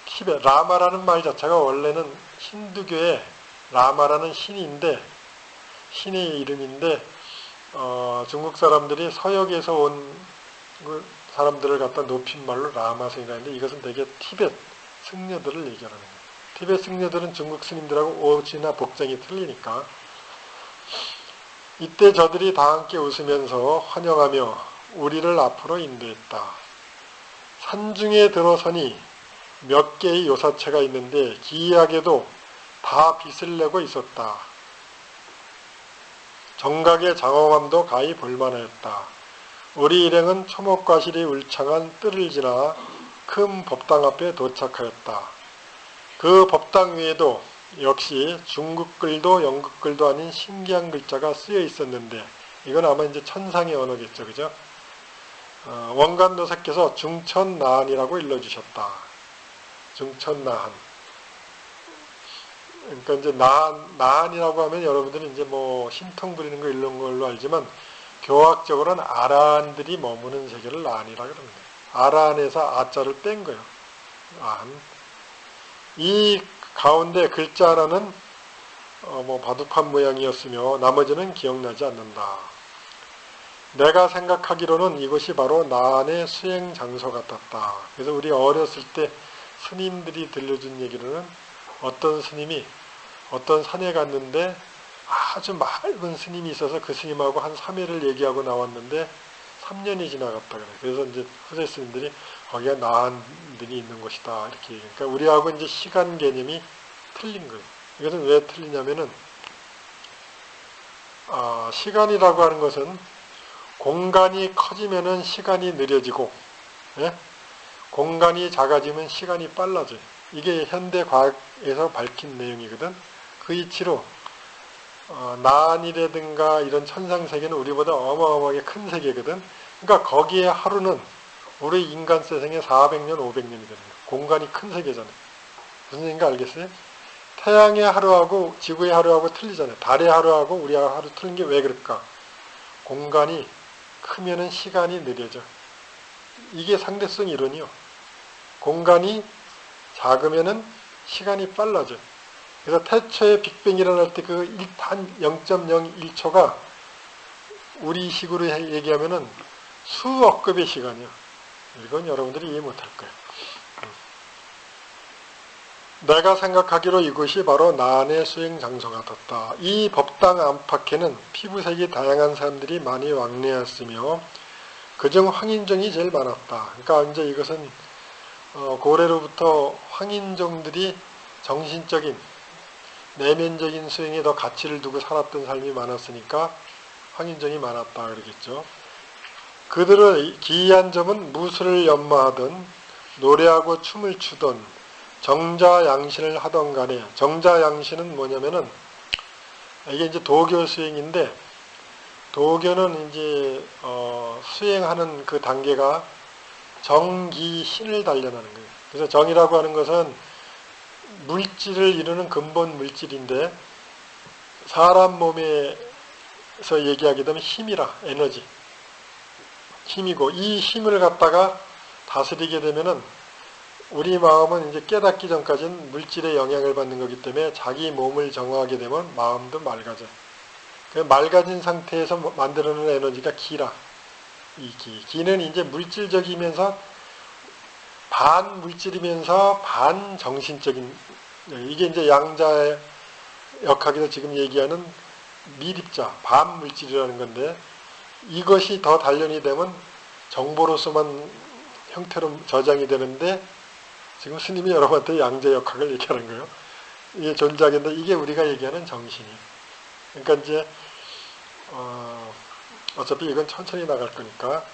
티베트, 라마라는 말 자체가 원래는 힌두교의 라마라는 신의 이름인데 중국 사람들이 서역에서 온 사람들을 갖다 높임말로 라마승이라는데 이것은 되게 티베트 승려들을 얘기하는 거예요. 티베트 승려들은 중국 스님들하고 옷이나 복장이 틀리니까 이때 저들이 다 함께 웃으면서 환영하며 우리를 앞으로 인도했다. 산중에 들어서니 몇 개의 요사체가 있는데 기이하게도 다 빛을 내고 있었다. 정각의 장엄함도 가히 볼만하였다. 우리 일행은 초목과실이 울창한 뜰을 지나 큰 법당 앞에 도착하였다. 그 법당 위에도 역시 중국글도 영국글도 아닌 신기한 글자가 쓰여 있었는데 이건 아마 이제 천상의 언어겠죠, 그죠? 원간도사께서 중천나한이라고 일러주셨다. 중천나한. 그러니까 이제 나한이라고 하면 여러분들은 이제 신통 부리는 거 이런 걸로 알지만 교학적으로는 아라한들이 머무는 세계를 나한이라고 그러는 거예요. 아라한에서 아자를 뺀 거예요. 아한. 이 가운데 글자 하나는 바둑판 모양이었으며 나머지는 기억나지 않는다. 내가 생각하기로는 이것이 바로 나한의 수행 장소 같았다. 그래서 우리 어렸을 때 스님들이 들려준 얘기로는 어떤 스님이 어떤 산에 갔는데 아주 맑은 스님이 있어서 그 스님하고 한 3회를 얘기하고 나왔는데 3년이 지나갔다 그래. 그래서 이제 후세 스님들이 거기가 나한들이 있는 곳이다 이렇게 얘기해요. 그러니까 우리하고 이제 시간 개념이 틀린 거예요. 이것은 왜 틀리냐면은 시간이라고 하는 것은 공간이 커지면은 시간이 느려지고, 예? 공간이 작아지면 시간이 빨라져요. 이게 현대 과학에서 밝힌 내용이거든. 그 이치로 나한이라든가 이런 천상세계는 우리보다 어마어마하게 큰 세계거든. 그러니까 거기에 하루는 우리 인간 세상의 400년, 500년이 되는 거예요. 공간이 큰 세계잖아요. 무슨 얘기인가 알겠어요? 태양의 하루하고 지구의 하루하고 틀리잖아요. 달의 하루하고 우리 하루 틀린 게 왜 그럴까? 공간이 크면은 시간이 느려져. 이게 상대성 이론이요. 공간이 작으면은 시간이 빨라져. 그래서 태초에 빅뱅이 일어날 때 그 단 0.01초가 우리 식으로 얘기하면은 수억 급의 시간이야. 이건 여러분들이 이해 못할 거예요. 내가 생각하기로 이곳이 바로 나의 수행 장소가 떴다. 이 법당 안팎에는 피부색이 다양한 사람들이 많이 왕래했으며 그중 황인종이 제일 많았다. 그러니까 이제 이것은 고래로부터 황인종들이 정신적인 내면적인 수행에 더 가치를 두고 살았던 삶이 많았으니까 황인종이 많았다 그러겠죠. 그들의 기이한 점은 무술을 연마하던 노래하고 춤을 추던 정자양신을 하던 간에, 정자양신은 뭐냐면은 이게 이제 도교 수행인데, 도교는 이제 수행하는 그 단계가 정기신을 단련하는 거예요. 그래서 정이라고 하는 것은 물질을 이루는 근본 물질인데, 사람 몸에서 얘기하게 되면 힘이라, 에너지, 힘이고, 이 힘을 갖다가 다스리게 되면은 우리 마음은 이제 깨닫기 전까지는 물질의 영향을 받는 거기 때문에 자기 몸을 정화하게 되면 마음도 맑아져. 그 맑아진 상태에서 만들어내는 에너지가 기라. 이 기. 기는 이제 물질적이면서 반 물질이면서 반 정신적인, 이게 이제 양자의 역학에서 지금 얘기하는 미립자, 반 물질이라는 건데, 이것이 더 단련이 되면 정보로서만 형태로 저장이 되는데, 지금 스님이 여러분한테 양자 역학을 얘기하는 거예요. 이게 존재하겠는데 이게 우리가 얘기하는 정신이에요. 그러니까 이제 어차피 이건 천천히 나갈 거니까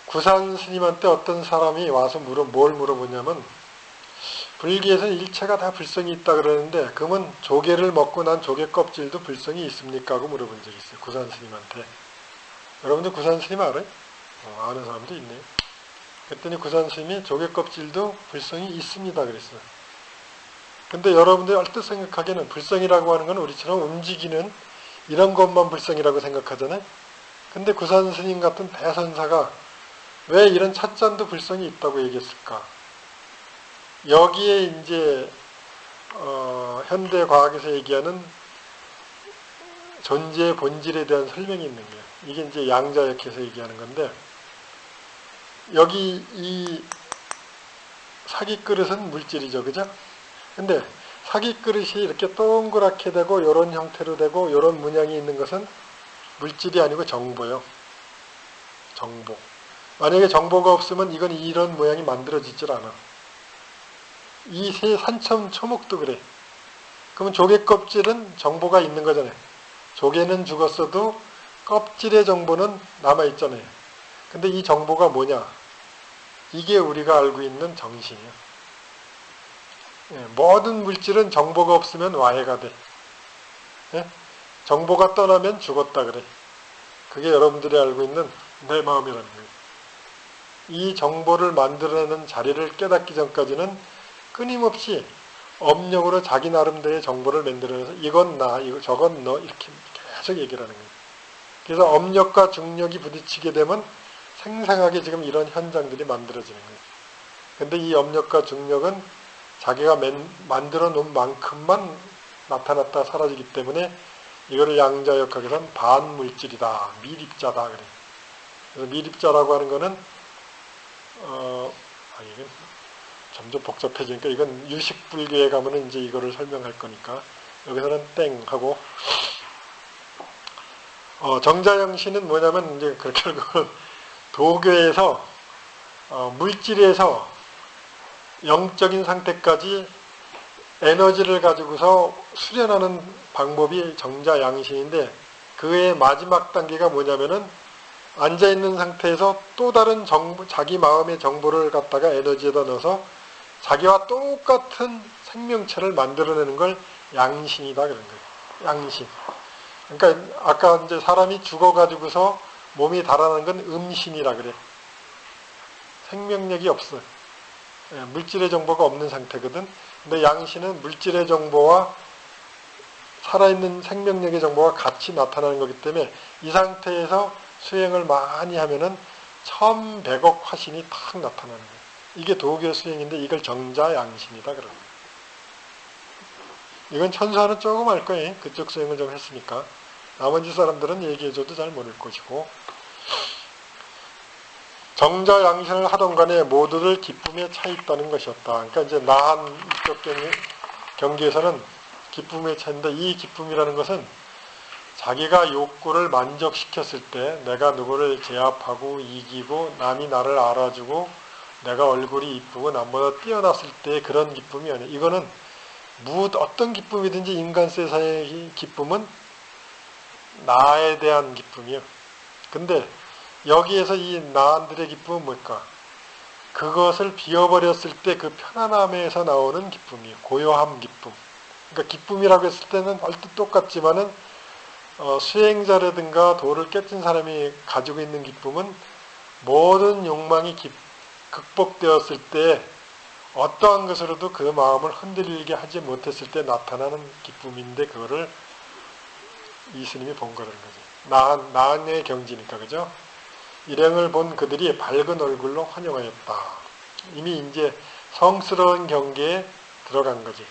구산 스님한테 어떤 사람이 와서 뭘 물어보냐면 불교에서는 일체가 다 불성이 있다 그러는데 그러면 조개를 먹고 난 조개 껍질도 불성이 있습니까? 하고 물어본 적이 있어요. 구산 스님한테. 여러분들 구산 스님 알아요? 아는 사람도 있네요. 그랬더니 구산 스님이 조개 껍질도 불성이 있습니다 그랬어요. 근데 여러분들이 얼뜻 생각하기에는 불성이라고 하는 건 우리처럼 움직이는 이런 것만 불성이라고 생각하잖아요. 근데 구산 스님 같은 대선사가 왜 이런 찻잔도 불성이 있다고 얘기했을까? 여기에 이제 현대 과학에서 얘기하는 존재의 본질에 대한 설명이 있는 거예요. 이게 이제 양자역해서 얘기하는 건데 여기 이 사기 그릇은 물질이죠. 그죠? 근데 사기 그릇이 이렇게 동그랗게 되고 이런 형태로 되고 이런 문양이 있는 것은 물질이 아니고 정보요. 정보. 만약에 정보가 없으면 이건 이런 모양이 만들어지질 않아. 이 새 산천 초목도 그래. 그러면 조개 껍질은 정보가 있는 거잖아요. 조개는 죽었어도 껍질의 정보는 남아있잖아요. 근데 이 정보가 뭐냐? 이게 우리가 알고 있는 정신이에요. 모든 물질은 정보가 없으면 와해가 돼. 정보가 떠나면 죽었다 그래. 그게 여러분들이 알고 있는 내 마음이라는 거예요. 이 정보를 만들어내는 자리를 깨닫기 전까지는 끊임없이 업력으로 자기 나름대로의 정보를 만들어내서 이건 나, 이거 저건 너 이렇게 계속 얘기를 하는 거예요. 그래서 업력과 중력이 부딪히게 되면 생생하게 지금 이런 현장들이 만들어지는 거예요. 근데 이 업력과 중력은 자기가 만들어 놓은 만큼만 나타났다 사라지기 때문에 이거를 양자역학에서는 반물질이다, 미립자다 그래. 그래서 미립자라고 하는 거는 이건 점점 복잡해지니까 이건 유식불교에 가면은 이제 이거를 설명할 거니까 여기서는 땡 하고 정자영신은 뭐냐면 이제 결국은 도교에서 물질에서 영적인 상태까지 에너지를 가지고서 수련하는 방법이 정자양신인데 그의 마지막 단계가 뭐냐면은 앉아있는 상태에서 또 다른 자기 마음의 정보를 갖다가 에너지에다 넣어서 자기와 똑같은 생명체를 만들어내는 걸 양신이다 그런 거예요. 양신. 그러니까 아까 이제 사람이 죽어가지고서 몸이 달아나는 건 음신이라 그래. 생명력이 없어. 물질의 정보가 없는 상태거든. 근데 양신은 물질의 정보와 살아있는 생명력의 정보가 같이 나타나는 거기 때문에 이 상태에서 수행을 많이 하면은 1100억 화신이 탁 나타나는 거예요. 이게 도교 수행인데 이걸 정자양신이다 그러는 거예요. 이건 천수하는 조금 알 거예요. 그쪽 수행을 좀 했으니까. 나머지 사람들은 얘기해줘도 잘 모를 것이고 정자 양신을 하던 간에 모두들 기쁨에 차 있다는 것이었다. 그러니까 이제 나한 이쪽 경계에서는 기쁨에 차 있는데, 이 기쁨이라는 것은 자기가 욕구를 만족시켰을 때 내가 누구를 제압하고 이기고 남이 나를 알아주고 내가 얼굴이 이쁘고 남보다 뛰어났을 때 그런 기쁨이 아니에요. 이거는 어떤 기쁨이든지 인간 세상의 기쁨은 나에 대한 기쁨이에요. 근데 여기에서 이 나한들의 기쁨은 뭘까? 그것을 비워버렸을 때 그 편안함에서 나오는 기쁨이에요. 고요함 기쁨. 그러니까 기쁨이라고 했을 때는 얼핏 똑같지만은 수행자라든가 도를 깨친 사람이 가지고 있는 기쁨은 모든 욕망이 극복되었을 때 어떠한 것으로도 그 마음을 흔들리게 하지 못했을 때 나타나는 기쁨인데, 그거를 이 스님이 본 거라는 거지. 나의 경지니까, 그죠? 일행을 본 그들이 밝은 얼굴로 환영하였다. 이미 이제 성스러운 경계에 들어간 거지.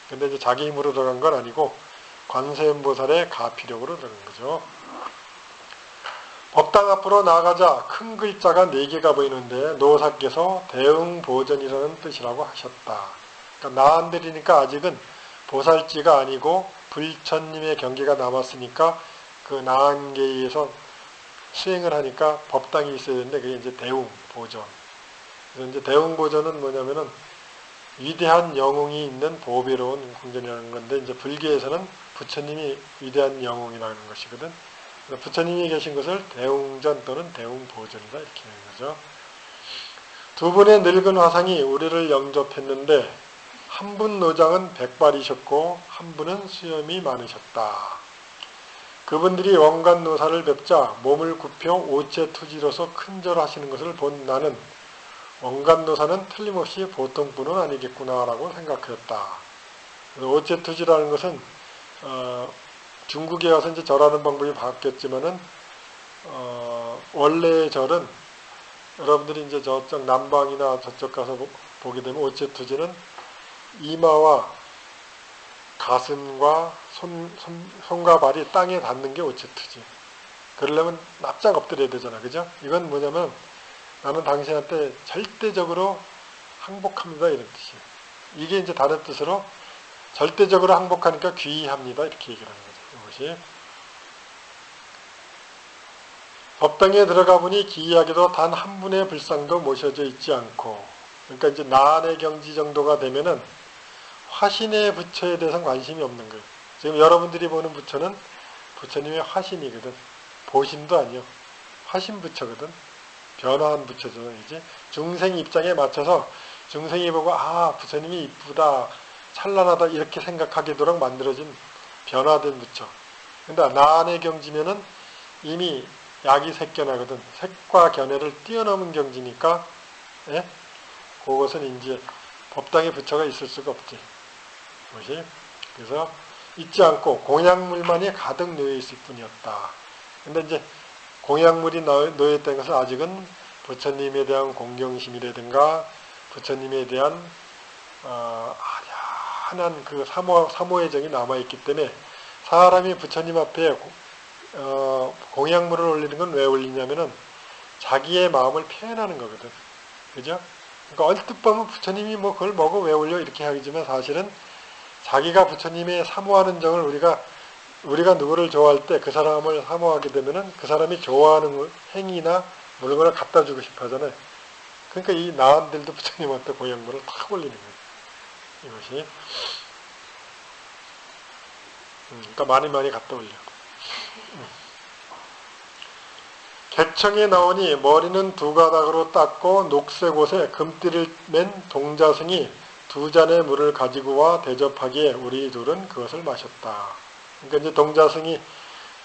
근데 이제 자기 힘으로 들어간 건 아니고 관세음보살의 가피력으로 들어간 거죠. 법당 앞으로 나아가자 큰 글자가 4개가 보이는데 노사께서 대응보전이라는 뜻이라고 하셨다. 그러니까 나안들이니까 아직은 보살지가 아니고 불천님의 경계가 남았으니까 그 나안계에서 수행을 하니까 법당이 있어야 되는데, 그게 이제 대웅보전. 그래서 이제 대웅보전은 뭐냐면은 위대한 영웅이 있는 보배로운 궁전이라는 건데, 이제 불교에서는 부처님이 위대한 영웅이라는 것이거든. 부처님이 계신 것을 대웅전 또는 대웅보전이다, 이렇게 하는 거죠. 두 분의 늙은 화상이 우리를 영접했는데 한 분 노장은 백발이셨고 한 분은 수염이 많으셨다. 그분들이 원간노사를 뵙자 몸을 굽혀 오체투지로서 큰절하시는 것을 본 나는 원간노사는 틀림없이 보통 분은 아니겠구나라고 생각했다. 오체투지라는 것은 중국에 와서 이제 절하는 방법이 바뀌었지만은 원래의 절은 여러분들이 이제 저쪽 남방이나 저쪽 가서 보게 되면 오체투지는 이마와 가슴과 손과 발이 땅에 닿는 게 오체투지. 그러려면 납작 엎드려야 되잖아, 그죠? 이건 뭐냐면 나는 당신한테 절대적으로 항복합니다, 이런 뜻이에요. 이게 이제 다른 뜻으로 절대적으로 항복하니까 귀의합니다, 이렇게 얘기를 하는 거죠. 이것이 법당에 들어가 보니 기이하게도 단 한 분의 불상도 모셔져 있지 않고, 그러니까 이제 나안의 경지 정도가 되면은 화신의 부처에 대해서는 관심이 없는 거예요. 지금 여러분들이 보는 부처는 부처님의 화신이거든. 보신도 아니요. 화신 부처거든. 변화한 부처죠. 이제 중생 입장에 맞춰서 중생이 보고 부처님이 이쁘다, 찬란하다 이렇게 생각하게도록 만들어진 변화된 부처. 근데 나안의 경지면은 이미 약이 색견하거든. 색과 견해를 뛰어넘은 경지니까, 예? 그것은 이제 법당에 부처가 있을 수가 없지. 그것이. 그래서 잊지 않고 공약물만이 가득 놓여 있을 뿐이었다. 근데 이제 공약물이 놓여 있다는 것은 아직은 부처님에 대한 공경심이라든가 부처님에 대한 한한 그 사모의 정이 남아있기 때문에 사람이 부처님 앞에 공약물을 올리는 건 왜 올리냐면은 자기의 마음을 표현하는 거거든. 그죠? 그러니까 얼뜻 보면 부처님이 뭐 그걸 먹어 왜 올려 이렇게 하지만 사실은 자기가 부처님의 사모하는 정을 우리가 누구를 좋아할 때 그 사람을 사모하게 되면은 그 사람이 좋아하는 행위나 물건을 갖다 주고 싶어 하잖아요. 그러니까 이 나안들도 부처님한테 공약물을 탁 올리는 거예요. 이것이. 그러니까 많이 갖다 올려. 객청에 나오니 머리는 두 가닥으로 닦고 녹색 옷에 금띠를 맨 동자승이 2잔의 물을 가지고 와 대접하기에 우리 둘은 그것을 마셨다. 그러니까 이제 동자승이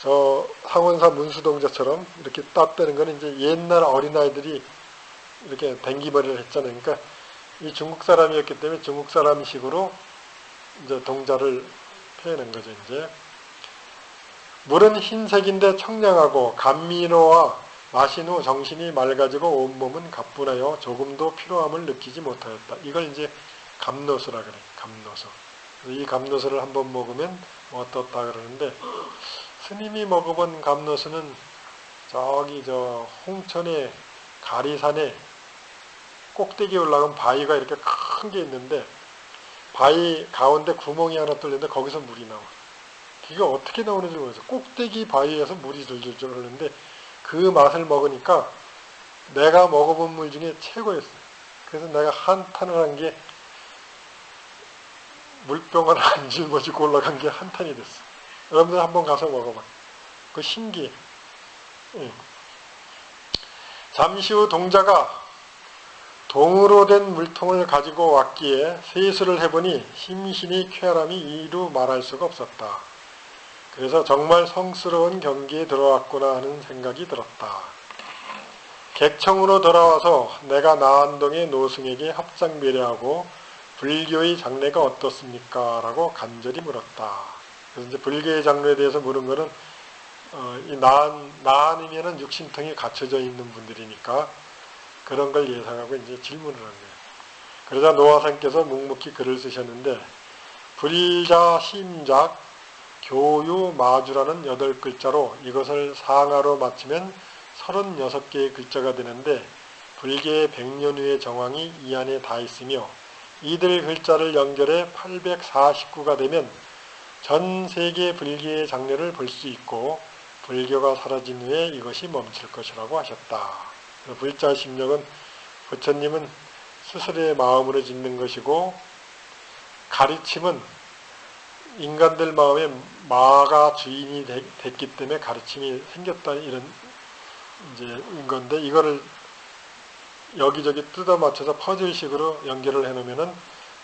저 상원사 문수동자처럼 이렇게 땄다는 거는 이제 옛날 어린아이들이 이렇게 댕기머리를 했잖아요. 그러니까 이 중국 사람이었기 때문에 중국 사람식으로 이제 동자를 표현한 거죠, 이제. 물은 흰색인데 청량하고 감미로와 마신 후 정신이 맑아지고 온몸은 가뿐하여 조금도 피로함을 느끼지 못하였다. 이걸 이제 감노수라 그래. 감노수. 이 감노수를 한번 먹으면 어떻다 그러는데, 스님이 먹어본 감노수는 저기 홍천에 가리산에 꼭대기에 올라가면 바위가 이렇게 큰 게 있는데 바위 가운데 구멍이 하나 뚫렸는데 거기서 물이 나와. 그게 어떻게 나오는지 모르겠어. 꼭대기 바위에서 물이 줄줄줄 흐르는데 그 맛을 먹으니까 내가 먹어본 물 중에 최고였어요. 그래서 내가 한탄을 한 게 물병 하나 안 짊어지고 올라간 게 한탄이 됐어. 여러분들 한번 가서 먹어봐. 그거 신기해. 응. 잠시 후 동자가 동으로 된 물통을 가지고 왔기에 세수를 해보니 심신이 쾌활함이 이루 말할 수가 없었다. 그래서 정말 성스러운 경기에 들어왔구나 하는 생각이 들었다. 객청으로 돌아와서 내가 나안동의 노승에게 합작 매례하고 불교의 장례가 어떻습니까? 라고 간절히 물었다. 그래서 이제 불교의 장례에 대해서 물은 거는 이 나안이면은 육신통이 갖춰져 있는 분들이니까 그런 걸 예상하고 이제 질문을 한 거예요. 그러자 노화상께서 묵묵히 글을 쓰셨는데 불자 심작 교유 마주라는 8글자로 이것을 상하로 맞추면 36개의 글자가 되는데 불계의 100년 후의 정황이 이 안에 다 있으며 이들 글자를 연결해 849가 되면 전 세계 불계의 장례를 볼 수 있고 불교가 사라진 후에 이것이 멈출 것이라고 하셨다. 불자 심력은 부처님은 스스로의 마음으로 짓는 것이고 가르침은 인간들 마음에 마가 주인이 됐기 때문에 가르침이 생겼다 이런 이제 건데 이거를 여기저기 뜯어 맞춰서 퍼즐식으로 연결을 해놓으면은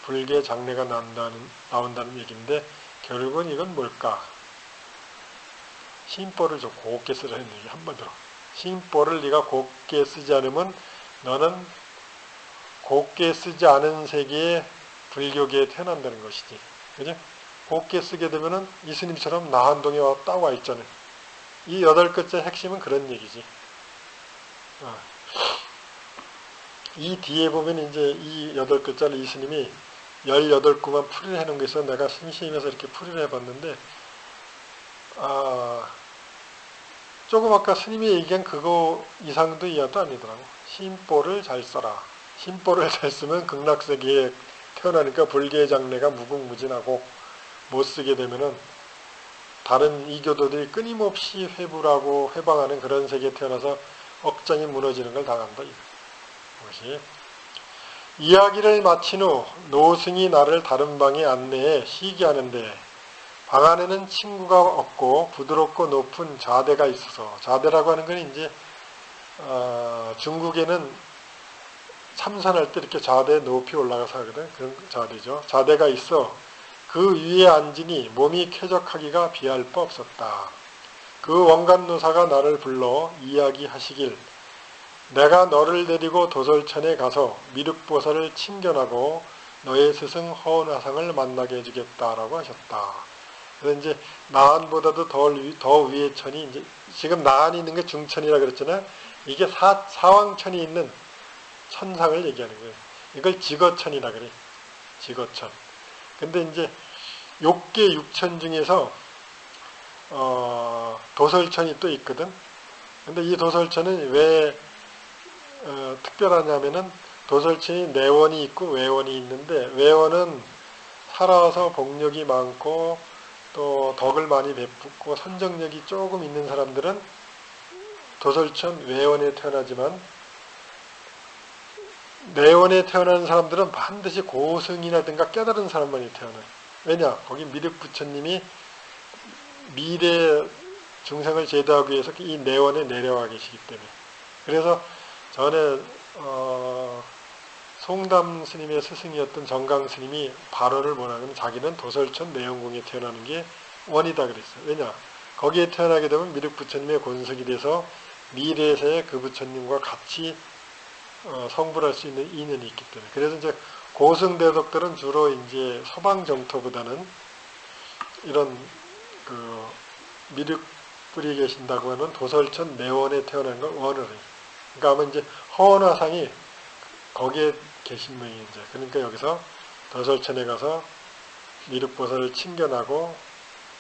불계 장례가 나온다는 얘기인데 결국은 이건 뭘까? 심보를 좀 곱게 쓰라는 얘기 한마디로. 심보를 네가 곱게 쓰지 않으면 너는 곱게 쓰지 않은 세계의 불교계에 태어난다는 것이지. 그죠? 곱게 쓰게 되면은 이스님처럼 나한동에 딱 와 있잖아요. 이 8글자 핵심은 그런 얘기지. 이 뒤에 보면 이제 이 8글자를 이스님이 18구만 풀이를 해놓은 게 있어. 내가 심심해서 이렇게 풀이를 해봤는데, 조금 아까 스님이 얘기한 그거 이상도 이하도 아니더라고. 심보를 잘 써라. 심보를 잘 쓰면 극락세계에 태어나니까 불계의 장래가 무궁무진하고 못 쓰게 되면은 다른 이교도들이 끊임없이 회불하고 회방하는 그런 세계에 태어나서 억장이 무너지는 걸 당한다. 이것이. 이야기를 마친 후 노승이 나를 다른 방에 안내해 쉬게 하는데 방 안에는 친구가 없고 부드럽고 높은 자대가 있어서 자대라고 하는 건 이제 중국에는 참선할 때 이렇게 자대 높이 올라가서 하거든. 그런 자대죠. 자대가 있어 그 위에 앉으니 몸이 쾌적하기가 비할 바 없었다. 그 원간노사가 나를 불러 이야기하시길 내가 너를 데리고 도솔천에 가서 미륵보살을 친견하고 너의 스승 허은화상을 만나게 해주겠다라고 하셨다. 그래서 이제 나안보다도 더 위의 천이 이제 지금 나안이 있는 게 중천이라 그랬잖아요. 이게 사왕천이 있는 천상을 얘기하는 거예요. 이걸 지거천이라 그래. 지거천. 근데 이제 6개 6천 중에서 도솔천이 또 있거든. 근데 이 도솔천은 왜 특별하냐면은 도솔천이 내원이 있고 외원이 있는데 외원은 살아서 복력이 많고 또 덕을 많이 베풀고 선정력이 조금 있는 사람들은 도솔천 외원에 태어나지만 내원에 태어나는 사람들은 반드시 고승이라든가 깨달은 사람만이 태어나요. 왜냐? 거기 미륵 부처님이 미래 중생을 제도하기 위해서 이 내원에 내려와 계시기 때문에. 그래서 전에 송담 스님의 스승이었던 정강 스님이 발언을 뭐냐면 자기는 도솔천 내원궁에 태어나는 게 원이다 그랬어요. 왜냐? 거기에 태어나게 되면 미륵 부처님의 권석이 돼서 미래세의 그 부처님과 같이 성불할 수 있는 인연이 있기 때문에. 그래서 이제 고승대덕들은 주로 이제 서방 정토보다는 이런 그 미륵불이 계신다고 하는 도솔천 내원에 태어난 걸 원을 해요. 그러니까 아마 이제 허은화상이 거기에 계신 분이 이제 그러니까 여기서 도솔천에 가서 미륵보살을 친견하고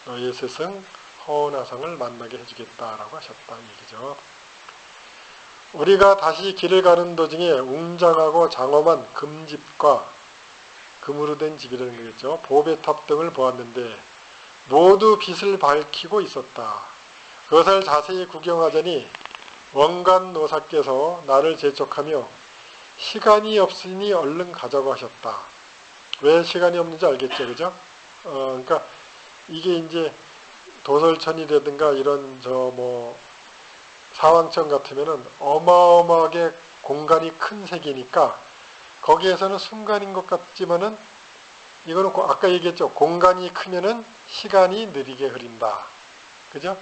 너의 스승 허은화상을 만나게 해주겠다라고 하셨다 얘기죠. 우리가 다시 길을 가는 도중에 웅장하고 장엄한 금집과 금으로 된 집이라는 거겠죠. 보배탑 등을 보았는데 모두 빛을 밝히고 있었다. 그것을 자세히 구경하자니 원간노사께서 나를 재촉하며 시간이 없으니 얼른 가자고 하셨다. 왜 시간이 없는지 알겠죠, 그죠? 그러니까 이게 이제 도솔천이라든가 이런 사왕천 같으면은 어마어마하게 공간이 큰 세계니까 거기에서는 순간인 것 같지만은 이거는 아까 얘기했죠. 공간이 크면은 시간이 느리게 흐린다. 그죠?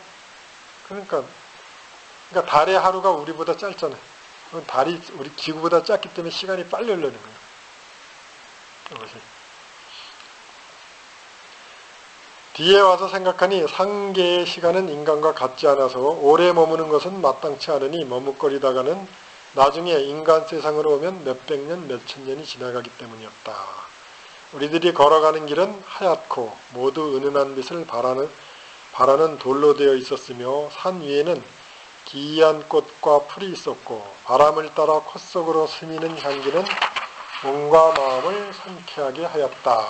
그러니까 달의 하루가 우리보다 짧잖아요. 달이 우리 지구보다 짧기 때문에 시간이 빨리 흐르는 거예요. 이것이. 뒤에 와서 생각하니 상계의 시간은 인간과 같지 않아서 오래 머무는 것은 마땅치 않으니 머뭇거리다가는 나중에 인간 세상으로 오면 몇백 년, 몇천 년이 지나가기 때문이었다. 우리들이 걸어가는 길은 하얗고 모두 은은한 빛을 바라는 돌로 되어 있었으며 산 위에는 기이한 꽃과 풀이 있었고 바람을 따라 콧속으로 스미는 향기는 몸과 마음을 상쾌하게 하였다.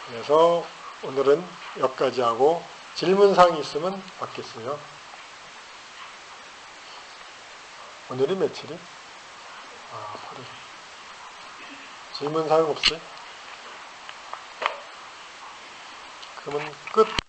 그래서 오늘은 여기까지 하고 질문사항이 있으면 받겠어요. 오늘이 며칠이? 8일. 질문사항 없어요? 그러면 끝.